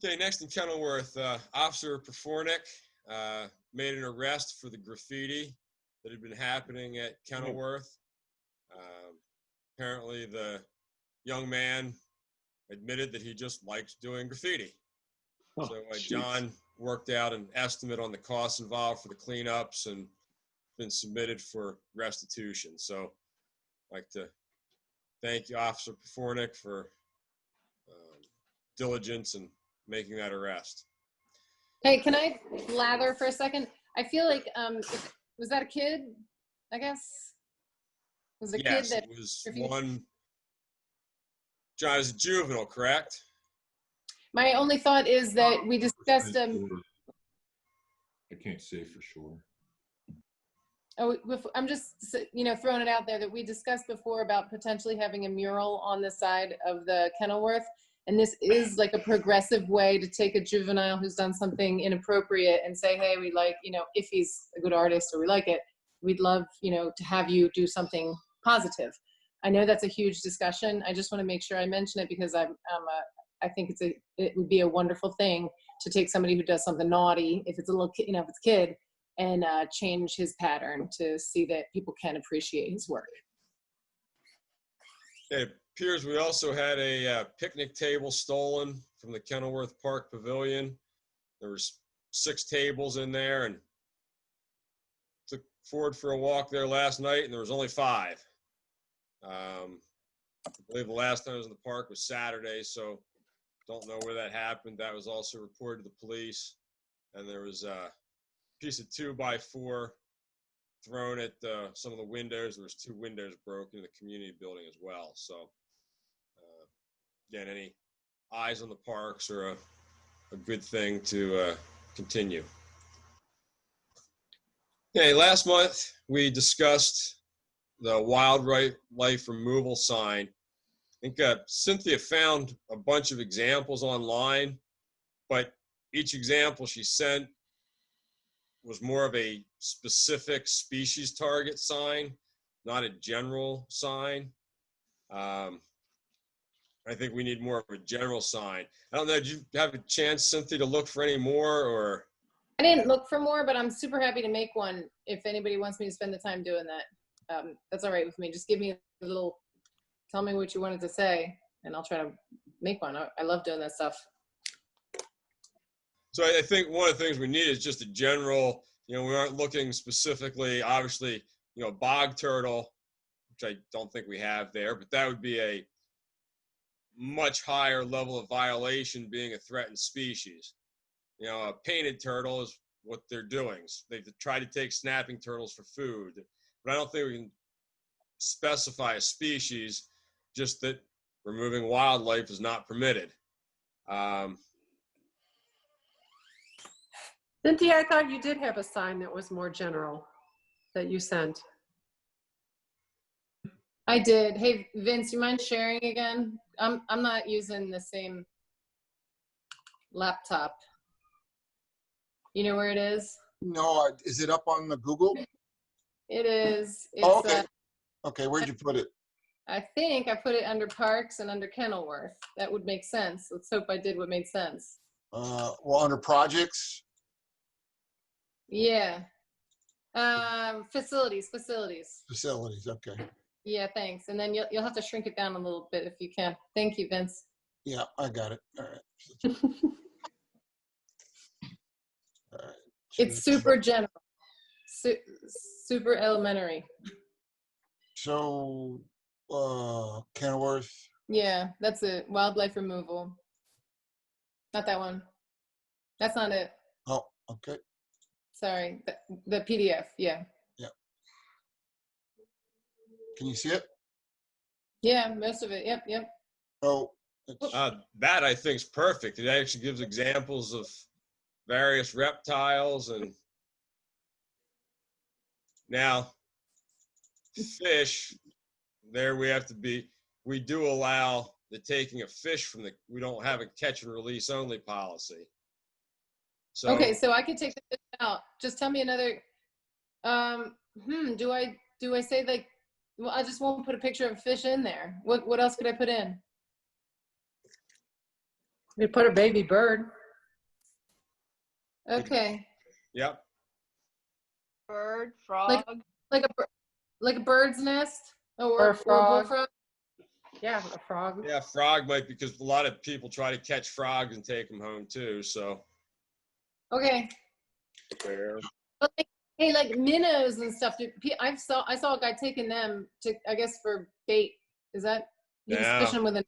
Okay, next in Kenilworth, Officer Perfornick made an arrest for the graffiti that had been happening at Kenilworth. Apparently the young man admitted that he just liked doing graffiti. So John worked out an estimate on the costs involved for the cleanups, and been submitted for restitution. So I'd like to thank you, Officer Pafornik, for diligence in making that arrest. Hey, can I lather for a second? I feel like, was that a kid, I guess? Was a Yes, kid that it was refused- one. John is a juvenile, correct? My only thought is that we discussed, I can't say for sure. I'm just, throwing it out there that we discussed before about potentially having a mural on the side of the Kenilworth. And this is like a progressive way to take a juvenile who's done something inappropriate and say, hey, we like, if he's a good artist or we like it, we'd love, to have you do something positive. I know that's a huge discussion. I just want to make sure I mention it because I think it would be a wonderful thing to take somebody who does something naughty, if it's a little kid, if it's a kid, and change his pattern to see that people can appreciate his work. It appears we also had a picnic table stolen from the Kenilworth Park Pavilion. There was 6 tables in there, and took Ford for a walk there last night, and there was only 5. I believe the last time I was in the park was Saturday, so don't know where that happened. That was also reported to the police, and there was a piece of 2x4 thrown at some of the windows. There was 2 windows broken in the community building as well. So again, any eyes on the parks are a good thing to continue. Okay, last month we discussed the wildlife removal sign. I think Cynthia found a bunch of examples online, but each example she sent was more of a specific species target sign, not a general sign. I think we need more of a general sign. I don't know, did you have a chance, Cynthia, to look for any more, or? I didn't look for more, but I'm super happy to make one if anybody wants me to spend the time doing that. That's all right with me. Just give me a little, tell me what you wanted to say, and I'll try to make one. I love doing that stuff. So I think one of the things we need is just a general, we aren't looking specifically, obviously, bog turtle, which I don't think we have there, but that would be a much higher level of violation, being a threatened species. A painted turtle is what they're doing. They try to take snapping turtles for food, but I don't think we can specify a species, just that removing wildlife is not permitted. Cynthia, I thought you did have a sign that was more general that you sent. I did. Hey, Vince, you mind sharing again? I'm not using the same laptop. You know where it is? No, is it up on the Google? It is. It's, Oh, okay. Okay, where'd you put it? I think I put it under Parks and under Kenilworth. That would make sense. Let's hope I did what made sense. Well, under projects. Yeah. Facilities. Facilities, okay. Yeah, thanks. And then you'll have to shrink it down a little bit if you can. Thank you, Vince. Yeah, I got it. All right. All right. It's super general, super elementary. So, Kenilworth. Yeah, that's it. Wildlife removal. Not that one. That's not it. Oh, okay. Sorry, the PDF. Yeah. Yeah. Can you see it? Yeah, most of it. Yep. Oh. That I think is perfect. It actually gives examples of various reptiles, and now fish. There we do allow the taking of fish from we don't have a catch and release only policy. So okay, so I could take the fish out. Just tell me another. Do I say like? Well, I just won't put a picture of a fish in there. What else could I put in? We put a baby bird. Okay. Yep. Bird, frog. Like a bird's nest Or a frog. bullfrog. Yeah, a frog. Yeah, frog might, because a lot of people try to catch frogs and take them home too. So. Okay. Fair. Well, Hey, like minnows and stuff. I saw a guy taking them to, I guess, for bait. Is that he was Yeah. fishing with a? Is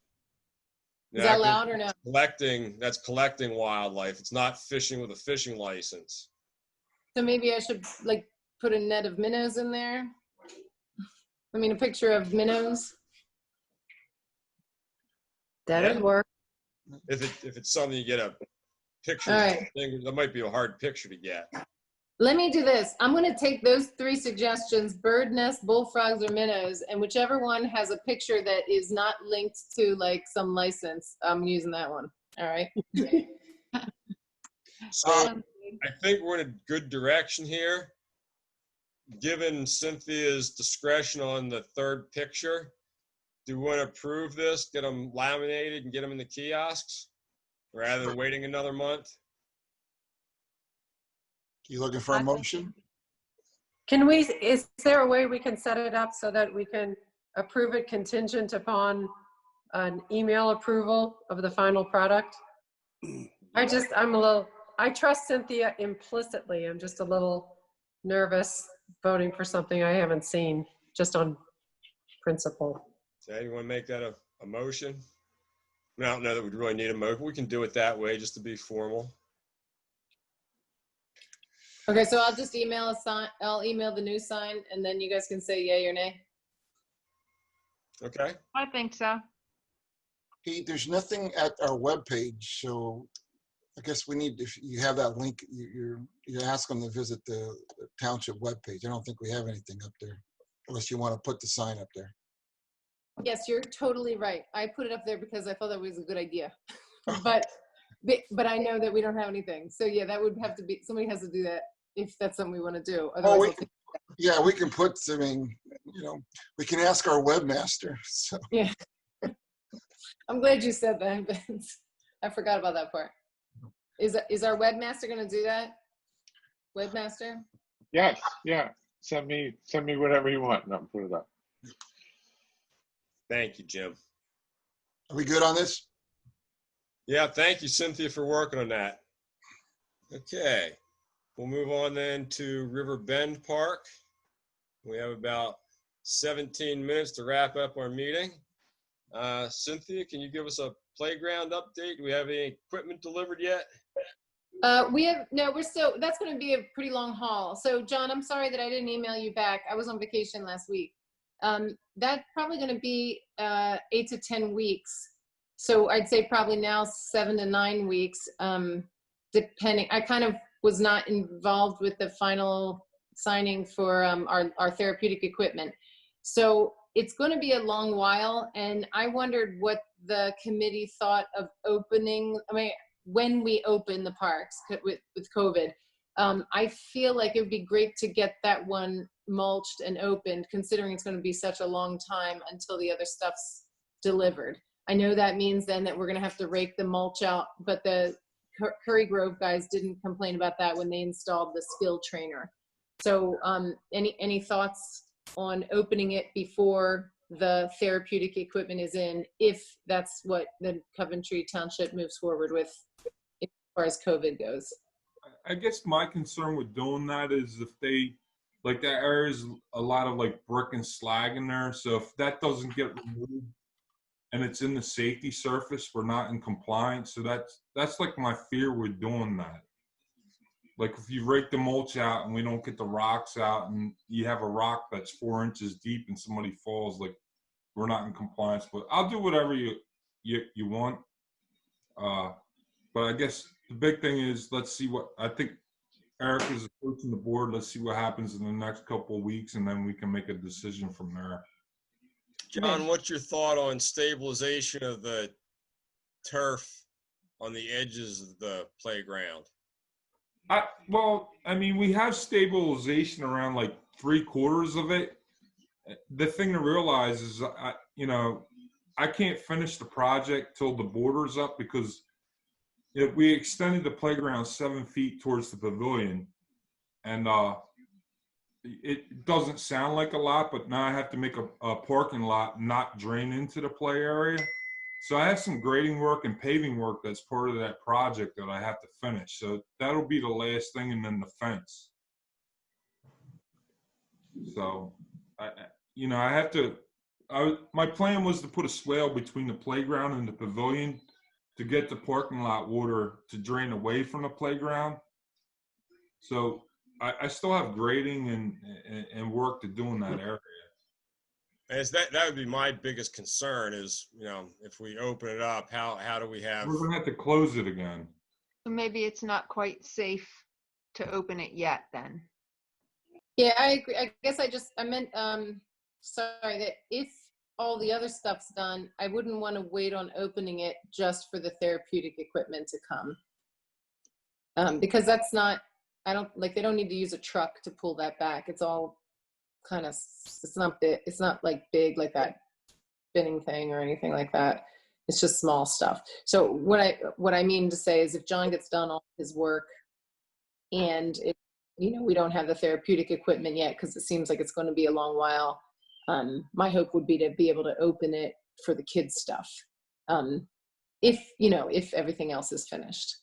Yeah, that 'cause allowed or no? that's collecting wildlife. It's not fishing with a fishing license. So maybe I should like put a net of minnows in there. I mean, a picture of minnows. That'd Yeah. work. If it's something you get a picture, All of right. something, that might be a hard picture to get. Let me do this. I'm going to take those 3 suggestions, bird nest, bullfrogs, or minnows, and whichever one has a picture that is not linked to like some license, I'm using that one. All right. So I think we're in a good direction here. Given Cynthia's discretion on the 3rd picture, do we want to approve this, get them laminated and get them in the kiosks rather than waiting another month? You looking for a motion? Is there a way we can set it up so that we can approve it contingent upon an email approval of the final product? I trust Cynthia implicitly. I'm just a little nervous voting for something I haven't seen, just on principle. So you want to make that a motion? I don't know that we really need a motion. We can do it that way just to be formal. Okay, so I'll just email I'll email the new sign, and then you guys can say yay or nay. Okay. I think so. Pete, there's nothing at our webpage, so I guess we need, if you have that link, you ask them to visit the township webpage. I don't think we have anything up there, unless you want to put the sign up there. Yes, you're totally right. I put it up there because I thought that was a good idea. but I know that we don't have anything. So yeah, that would have to be, somebody has to do that if that's something we want to do. Otherwise, Yeah, we can put, I mean, we can ask our webmaster. So. Yeah. I'm glad you said that. I forgot about that part. Is our webmaster going to do that? Webmaster? Yes, yeah. Send me whatever you want and I'll put it up. Thank you, Jim. Are we good on this? Yeah, thank you, Cynthia, for working on that. Okay, we'll move on then to Riverbend Park. We have about 17 minutes to wrap up our meeting. Cynthia, can you give us a playground update? Do we have any equipment delivered yet? That's going to be a pretty long haul. So John, I'm sorry that I didn't email you back. I was on vacation last week. That's probably going to be 8 to 10 weeks. So I'd say probably now 7 to 9 weeks, depending. I kind of was not involved with the final signing for our therapeutic equipment. So it's going to be a long while. And I wondered what the committee thought of opening, when we open the parks with COVID. I feel like it would be great to get that one mulched and opened, considering it's going to be such a long time until the other stuff's delivered. I know that means then that we're going to have to rake the mulch out, but the Curry Grove guys didn't complain about that when they installed the skill trainer. So any thoughts on opening it before the therapeutic equipment is in, if that's what the Coventry Township moves forward with as far as COVID goes? I guess my concern with doing that is if they, like, that area is a lot of like brick and slag in there. So if that doesn't get removed and it's in the safety surface, we're not in compliance. So that's like my fear with doing that. Like if you rake the mulch out and we don't get the rocks out and you have a rock that's 4 inches deep and somebody falls, like, we're not in compliance. But I'll do whatever you want. But I guess the big thing is, let's see what, I think Eric is approaching the board. Let's see what happens in the next couple of weeks, and then we can make a decision from there. John, what's your thought on stabilization of the turf on the edges of the playground? Well, I mean, we have stabilization around like 3/4 of it. The thing to realize is, I can't finish the project till the border's up, because if we extended the playground 7 feet towards the pavilion, and it doesn't sound like a lot, but now I have to make a parking lot not drain into the play area. So I have some grading work and paving work that's part of that project that I have to finish. So that'll be the last thing, and then the fence. So, I have to. My plan was to put a swale between the playground and the pavilion to get the parking lot water to drain away from the playground. So I still have grading and work to do in that area. And that would be my biggest concern is, if we open it up, how do we have? We're gonna have to close it again. Maybe it's not quite safe to open it yet then. Yeah, I agree. I guess I meant, sorry, that if all the other stuff's done, I wouldn't want to wait on opening it just for the therapeutic equipment to come. Because that's not, they don't need to use a truck to pull that back. It's all kind of, it's not big, it's not like big like that spinning thing or anything like that. It's just small stuff. So what I mean to say is if John gets done all his work and we don't have the therapeutic equipment yet because it seems like it's going to be a long while. My hope would be to be able to open it for the kids' stuff. If everything else is finished.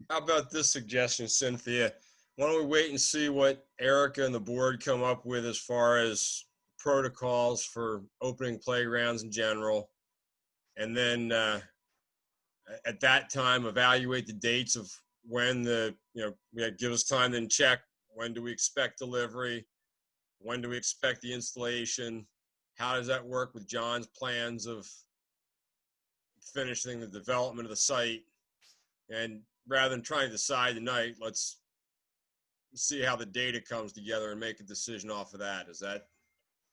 How about this suggestion, Cynthia? Why don't we wait and see what Erica and the board come up with as far as protocols for opening playgrounds in general, and then at that time evaluate the dates of when give us time then check when do we expect delivery, when do we expect the installation, how does that work with John's plans of finishing the development of the site, and rather than trying to decide tonight, let's see how the data comes together and make a decision off of that. Does that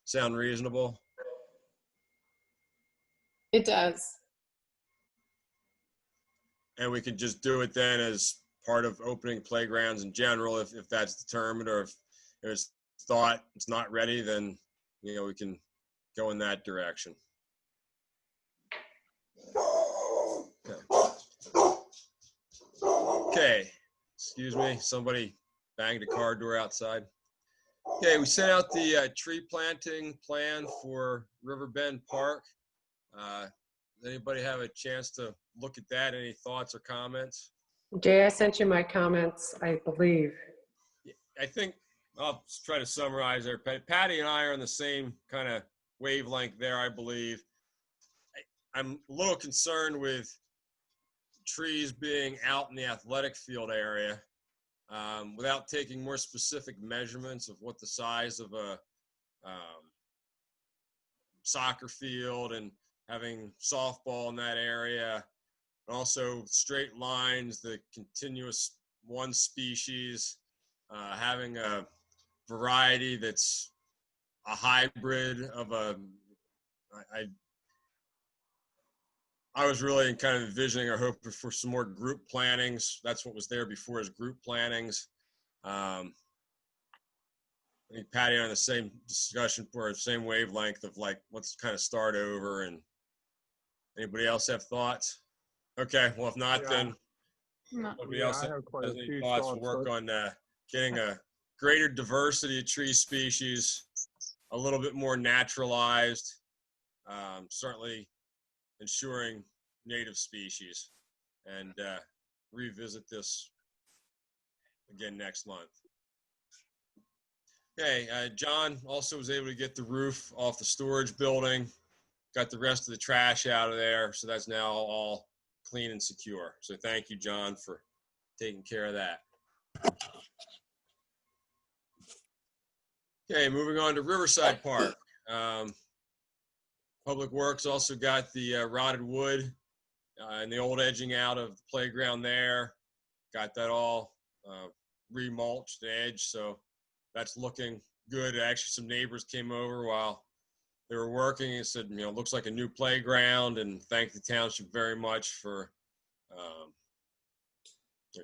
sound reasonable? It does. And we can just do it then as part of opening playgrounds in general, if that's determined, or if it's thought it's not ready, then we can go in that direction. Okay, excuse me, somebody banged a car door outside. Okay, we sent out the tree planting plan for Riverbend Park. Does anybody have a chance to look at that? Any thoughts or comments? Jay, I sent you my comments, I believe. I think I'll try to summarize there. Patty and I are on the same kind of wavelength there, I believe. I'm a little concerned with trees being out in the athletic field area without taking more specific measurements of what the size of a soccer field and having softball in that area, and also straight lines, the continuous one species, having a variety that's a hybrid of I was really kind of envisioning or hoping for some more group plantings. That's what was there before as group plantings. I think Patty and I are on the same discussion or the same wavelength of let's kind of start over. And anybody else have thoughts? Okay, well, if not, then nobody else has any thoughts. We'll work on getting a greater diversity of tree species, a little bit more naturalized, certainly ensuring native species, and revisit this again next month. Okay, John also was able to get the roof off the storage building, got the rest of the trash out of there, so that's now all clean and secure. So thank you, John, for taking care of that. Okay, moving on to Riverside Park. Public Works also got the rotted wood and the old edging out of the playground there. Got that all remulched edge, so that's looking good. Actually, some neighbors came over while they were working and said, it looks like a new playground, and thank the township very much for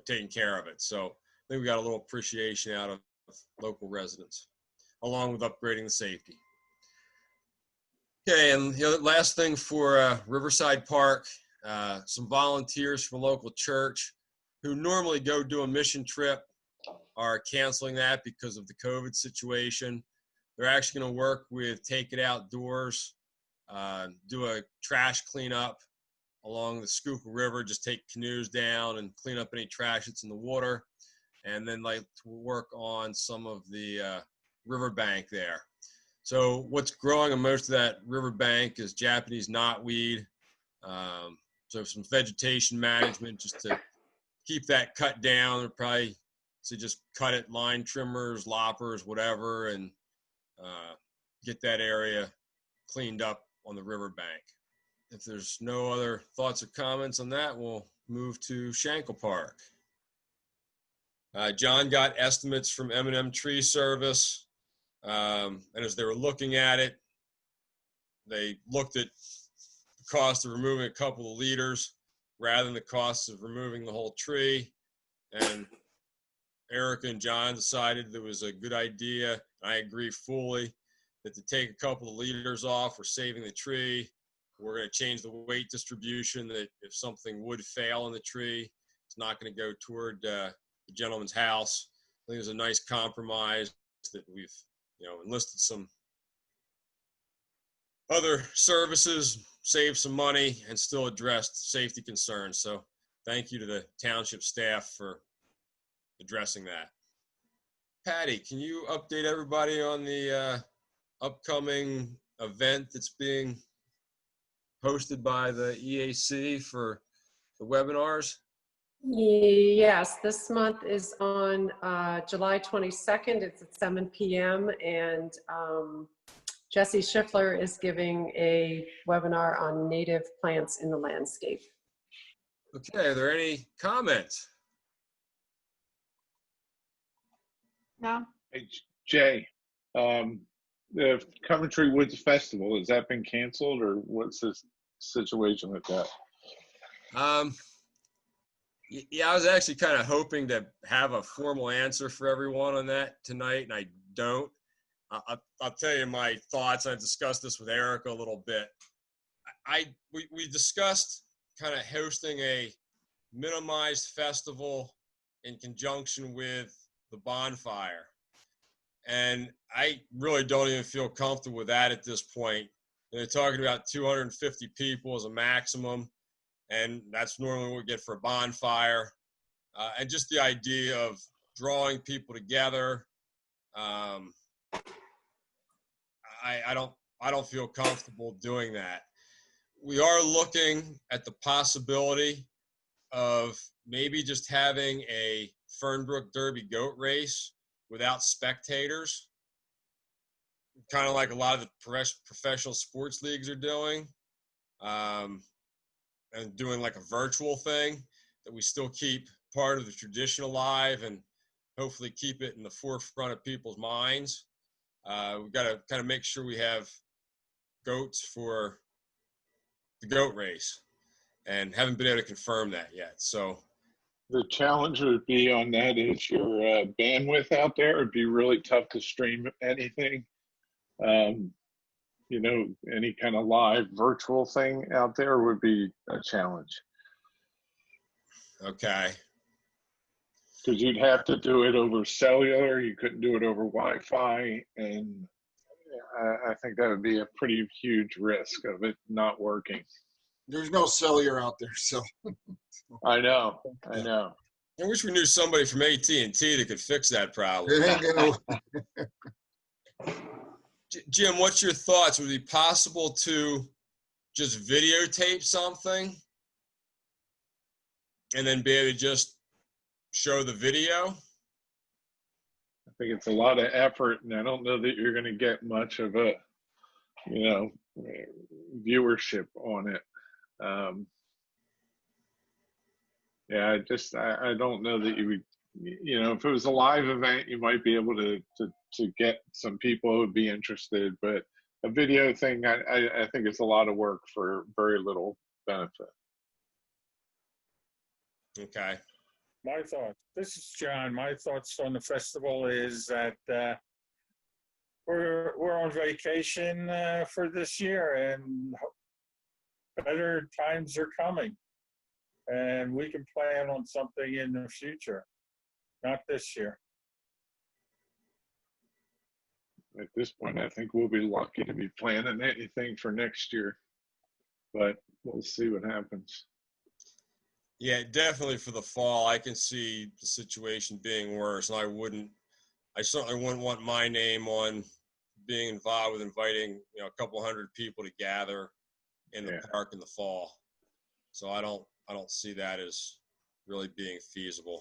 taking care of it. So I think we got a little appreciation out of local residents, along with upgrading the safety. Okay, and the last thing for Riverside Park, some volunteers from a local church who normally go do a mission trip are canceling that because of the COVID situation. They're actually going to work with Take It Outdoors, do a trash cleanup along the Schuylkill River, just take canoes down and clean up any trash that's in the water, and then to work on some of the riverbank there. So what's growing on most of that riverbank is Japanese knotweed. So some vegetation management just to keep that cut down. Or probably to just cut it, line trimmers, loppers, whatever, and get that area cleaned up on the riverbank. If there's no other thoughts or comments on that, we'll move to Shankle Park. John got estimates from M&M Tree Service, and as they were looking at it, they looked at the cost of removing a couple of leaders rather than the cost of removing the whole tree. And Erica and John decided it was a good idea. I agree fully that to take a couple of leaders off, we're saving the tree. We're going to change the weight distribution, that if something would fail in the tree, it's not going to go toward the gentleman's house. I think it's a nice compromise that we've, enlisted some other services, saved some money, and still addressed safety concerns. So thank you to the township staff for addressing that. Patty, can you update everybody on the upcoming event that's being hosted by the EAC for the webinars? Yes, this month is on July 22nd. It's at 7 p.m. and Jesse Schiffler is giving a webinar on native plants in the landscape. Okay, are there any comments? No. Hey, Jay, the Coventry Woods Festival, has that been canceled, or what's the situation with that? Yeah, I was actually kind of hoping to have a formal answer for everyone on that tonight, and I don't. I'll tell you my thoughts. I discussed this with Erica a little bit. We discussed kind of hosting a minimized festival in conjunction with the bonfire. And I really don't even feel comfortable with that at this point. They're talking about 250 people as a maximum, and that's normally what we get for a bonfire. And just the idea of drawing people together, I don't feel comfortable doing that. We are looking at the possibility of maybe just having a Fernbrook Derby goat race without spectators, kind of like a lot of the professional sports leagues are doing, and doing like a virtual thing, that we still keep part of the tradition alive and hopefully keep it in the forefront of people's minds. We've got to kind of make sure we have goats for the goat race, and haven't been able to confirm that yet. So The challenge would be on that is your bandwidth out there. It'd be really tough to stream anything. Any kind of live virtual thing out there would be a challenge. Okay. Because you'd have to do it over cellular. You couldn't do it over Wi-Fi. And I think that would be a pretty huge risk of it not working. There's no cellular out there, so. I know. I wish we knew somebody from AT&T that could fix that problem. It ain't gonna. Jim, what's your thoughts? Would it be possible to just videotape something and then be able to just show the video? I think it's a lot of effort, and I don't know that you're going to get much of a, viewership on it. I don't know that you would, if it was a live event, you might be able to get some people who would be interested, but a video thing, I think it's a lot of work for very little benefit. Okay. My thoughts. This is John. My thoughts on the festival is that we're on vacation for this year, and better times are coming, and we can plan on something in the future, not this year. At this point, I think we'll be lucky to be planning anything for next year, but we'll see what happens. Yeah, definitely for the fall, I can see the situation being worse, and I wouldn't I certainly wouldn't want my name on being involved with inviting, a couple hundred people to gather in the park in the fall. So I don't see that as really being feasible.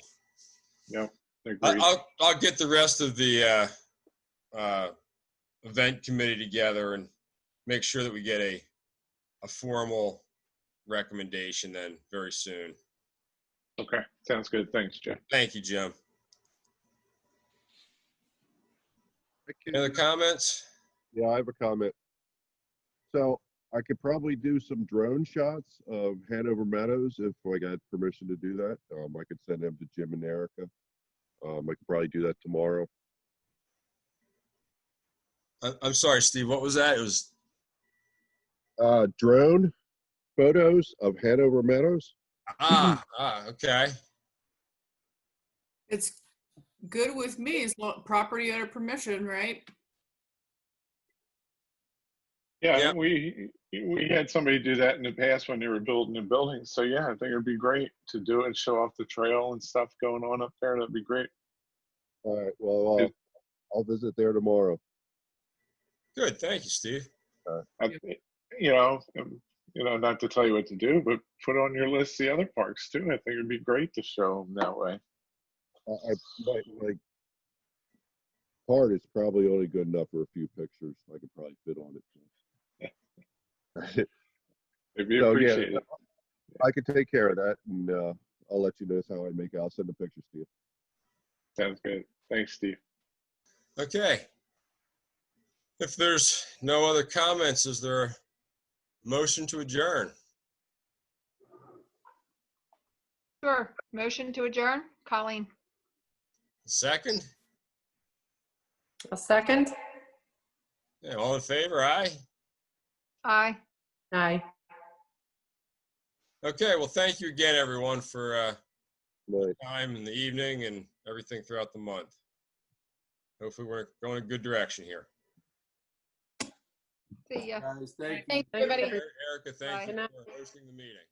Yeah, agreed. I'll get the rest of the event committee together and make sure that we get a formal recommendation then very soon. Okay, sounds good. Thanks, Jim. Thank you, Jim. Any other comments? Yeah, I have a comment. So I could probably do some drone shots of Hanover Meadows if I got permission to do that. I could send them to Jim and Erica. I could probably do that tomorrow. I'm sorry, Steve. What was that? It was drone photos of Hanover Meadows. Okay. It's good with me as long property owner permission, right? Yeah, we had somebody do that in the past when they were building the buildings. So yeah, I think it'd be great to do it and show off the trail and stuff going on up there. That'd be great. All right. Well, I'll visit there tomorrow. Good. Thank you, Steve. Not to tell you what to do, but put on your list the other parks too. I think it'd be great to show them that way. My part is probably only good enough for a few pictures. I could probably fit on it. If you appreciate it. I could take care of that, and I'll let you know how I make it. I'll send the pictures to you. Sounds good. Thanks, Steve. Okay. If there's no other comments, is there a motion to adjourn? Sure. Motion to adjourn. Colleen. Second? A second? Yeah, all in favor? Aye. Aye. Aye. Okay. Well, thank you again, everyone, for Right. time in the evening and everything throughout the month. Hopefully, we're going in a good direction here. See ya. Guys, thank you. Thanks, everybody. Erica, thank Bye. you for hosting the meeting.